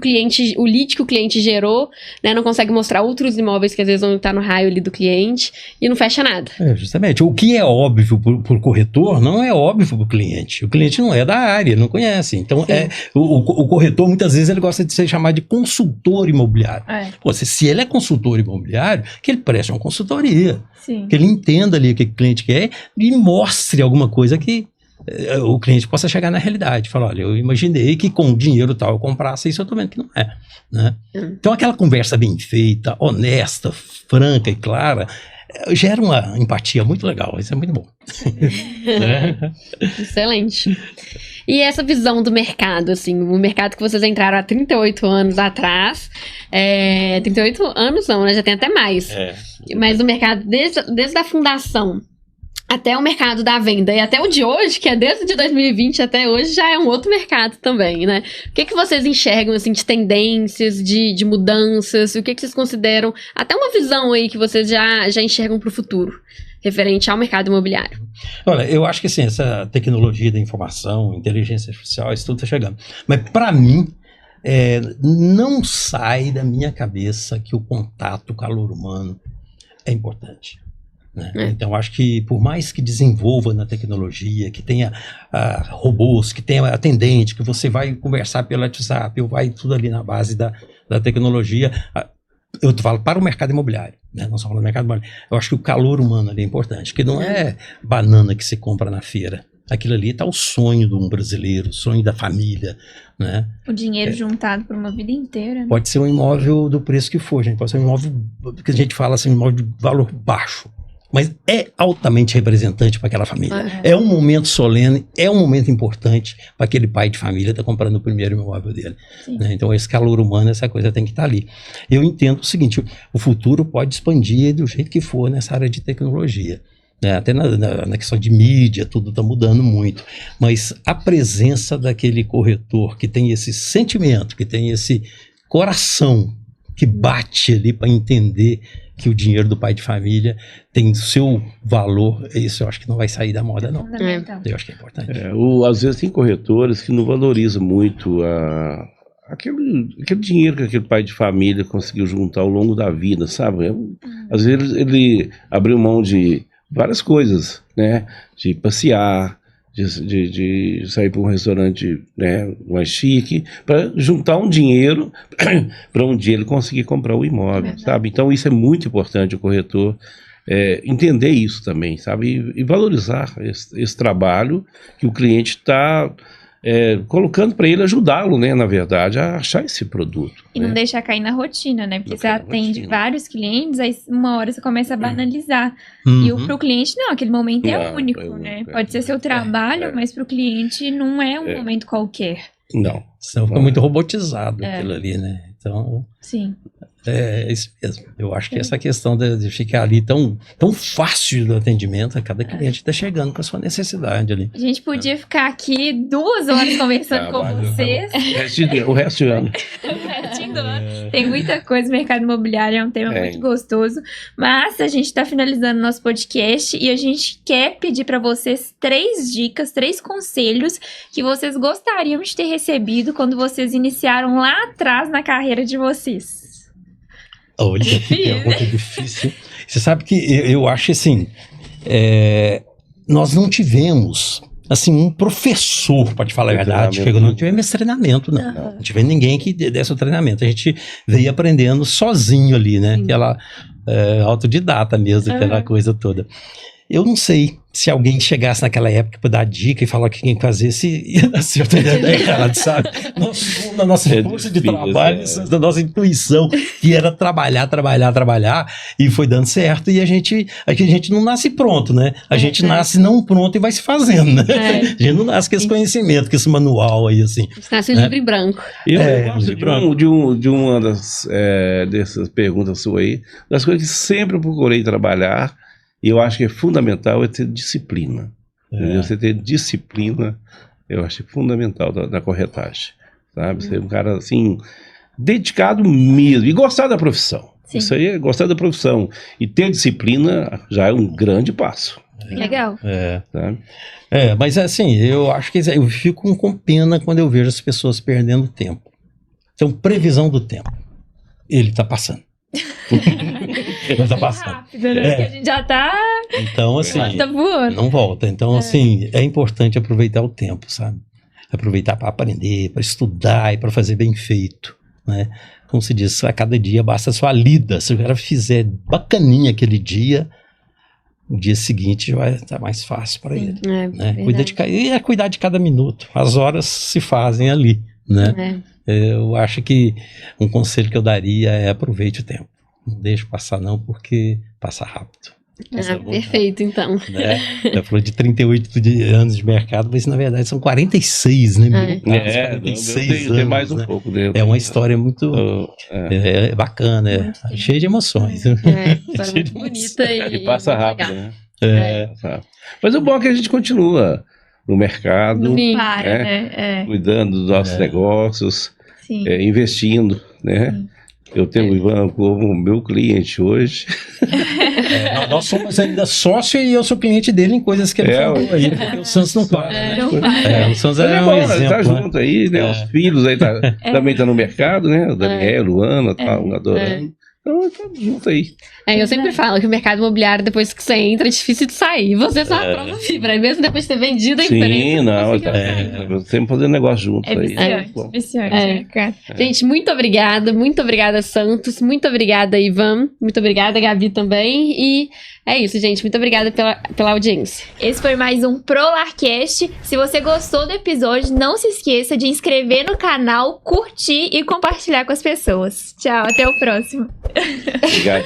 o lead que o cliente gerou, né? Não consegue mostrar outros imóveis que às vezes vão estar no raio ali do cliente e não fecha nada. Justamente. O que é óbvio por corretor não é óbvio para o cliente. O cliente não é da área, não conhece. Então, o corretor, muitas vezes, ele gosta de ser chamado de consultor imobiliário. Pô, se ele é consultor imobiliário, que ele preste uma consultoria. Sim. Que ele entenda ali o que o cliente quer e mostre alguma coisa que o cliente possa chegar na realidade. Falar, olha, eu imaginei que com dinheiro tal eu comprasse isso, eu tô vendo que não é. Né? Então, aquela conversa bem feita, honesta, franca e clara, gera uma empatia muito legal. Isso é muito bom. Excelente. E essa visão do mercado, assim, o mercado que vocês entraram há 38 anos atrás, 38 anos não, né? Já tem até mais. Mas o mercado, desde a fundação até o mercado da venda e até o de hoje, que é desde de 2020 até hoje, já é um outro mercado também, né? O que vocês enxergam, assim, de tendências, de mudanças? O que vocês consideram, até uma visão aí que vocês já enxergam para o futuro, referente ao mercado imobiliário? Olha, eu acho que assim, essa tecnologia da informação, inteligência artificial, isso tudo está chegando. Mas para mim, não sai da minha cabeça que o contato, o calor humano é importante. Né? Então, acho que por mais que desenvolva na tecnologia, que tenha robôs, que tenha atendente, que você vai conversar pelo WhatsApp, ou vai tudo ali na base da tecnologia, eu falo para o mercado imobiliário, né? Não só falando do mercado imobiliário. Eu acho que o calor humano ali é importante, porque não é banana que se compra na feira. Aquilo ali está o sonho de um brasileiro, o sonho da família, né? O dinheiro juntado por uma vida inteira. Né? Pode ser um imóvel do preço que for, gente. Pode ser um imóvel que a gente fala assim, um imóvel de valor baixo. Mas é altamente representante para aquela família. É um momento solene, é um momento importante para aquele pai de família estar comprando o primeiro imóvel dele. Né? Então, esse calor humano, essa coisa tem que estar ali. Eu entendo o seguinte, o futuro pode expandir do jeito que for nessa área de tecnologia. Né? Até na questão de mídia, tudo está mudando muito. Mas a presença daquele corretor que tem esse sentimento, que tem esse coração que bate ali para entender que o dinheiro do pai de família tem o seu valor, isso eu acho que não vai sair da moda, não. Fundamental. Eu acho que é importante. Às vezes tem corretores que não valorizam muito aquele dinheiro que aquele pai de família conseguiu juntar ao longo da vida, sabe? Às vezes ele abriu mão de várias coisas, né? De passear, de sair para um restaurante, né, mais chique, para juntar um dinheiro para um dia ele conseguir comprar o imóvel, sabe? Então isso é muito importante, o corretor entender isso também, sabe? E valorizar esse trabalho que o cliente está colocando para ele, ajudá-lo, né, na verdade, a achar esse produto. E não deixar cair na rotina, né? Porque Não você cair na atende rotina. vários clientes, aí uma hora você começa a banalizar. E pro cliente, não, aquele momento é Não, único, é único, né? é. Pode ser seu trabalho, mas pro cliente não é um momento qualquer. Não. Senão fica muito robotizado aquilo ali, né? Então, Sim. é isso mesmo. Eu acho que essa questão de ficar ali tão fácil do atendimento, cada cliente está chegando com a sua necessidade ali. A gente podia ficar aqui 2 horas conversando com Mas vocês. o resto do ano. Tem muita coisa, o mercado imobiliário é um tema muito gostoso, mas a gente está finalizando nosso podcast e a gente quer pedir para vocês 3 dicas, 3 conselhos que vocês gostariam de ter recebido quando vocês iniciaram lá atrás na carreira de vocês. Olha, que pergunta difícil. Você sabe que eu acho assim, nós não tivemos assim, um professor, para te falar a verdade, não tivemos esse treinamento, não tivemos ninguém que desse o treinamento, a gente veio aprendendo sozinho ali, né, aquela autodidata mesmo, aquela coisa toda. Eu não sei se alguém chegasse naquela época para dar dica e falar o que tinha que fazer, se ia dar certo ou ia dar errado, sabe? Na nossa força de trabalho, da nossa intuição, que era trabalhar, e foi dando certo. E a gente não nasce pronto, né? A gente nasce não pronto e vai se fazendo, né? A gente não nasce com esse conhecimento, com esse manual aí, assim. Você nasce livre e branco. Eu gosto de uma dessas perguntas suas aí, das coisas que sempre eu procurei trabalhar. E eu acho que é fundamental ter disciplina. Você ter disciplina, eu acho fundamental da corretagem. Sabe? Ser um cara, assim, dedicado mesmo. E gostar da profissão. Sim. Isso aí é gostar da profissão. E ter disciplina já é um grande passo. Legal. Sabe? Mas assim, eu acho que eu fico com pena quando eu vejo as pessoas perdendo tempo. Então, previsão do tempo. Ele está passando. Tá passando. Rápido, né? Porque a gente já tá. Então, assim, tá voando. não volta. Então, assim, é importante aproveitar o tempo, sabe? Aproveitar para aprender, para estudar e para fazer bem feito, né? Como se diz, a cada dia basta a sua lida. Se o cara fizer bacaninha aquele dia, o dia seguinte vai estar mais fácil para ele. Né? Cuidar de cada minuto. As horas se fazem ali, né? Eu acho que um conselho que eu daria é aproveite o tempo. Não deixe passar não, porque passa rápido. Perfeito, então. Né? Eu falou de 38 anos de mercado, mas na verdade são 46, né? 46 anos, tem mais um né? pouco dele. É uma história muito bacana, cheia de emoções. Cheia de bonita e passa rápido, né? Mas o bom é que a gente continua no mercado, cuidando dos nossos negócios, investindo, né? Sim. Eu tenho o Ivan como meu cliente hoje. Nós somos ainda sócio e eu sou cliente dele em coisas que ele falou aí, porque o Santos não para. O Santos é um exemplo. Tá junto aí, né? Os filhos aí também tá no mercado, né? O Daniel, Luana, tá adorando. Então, tá junto aí. Eu sempre falo que o mercado imobiliário, depois que você entra, é difícil de sair. Você só a prova fibra, mesmo depois de ter vendido a empresa. Sim, não, sempre fazendo negócio junto aí. Viciante. Gente, muito obrigada, Santos, muito obrigada, Ivan, muito obrigada, Gabi também, e é isso, gente, muito obrigada pela audiência. Esse foi mais um ProLarcast. Se você gostou do episódio, não se esqueça de inscrever no canal, curtir e compartilhar com as pessoas. Tchau, até o próximo. Obrigado,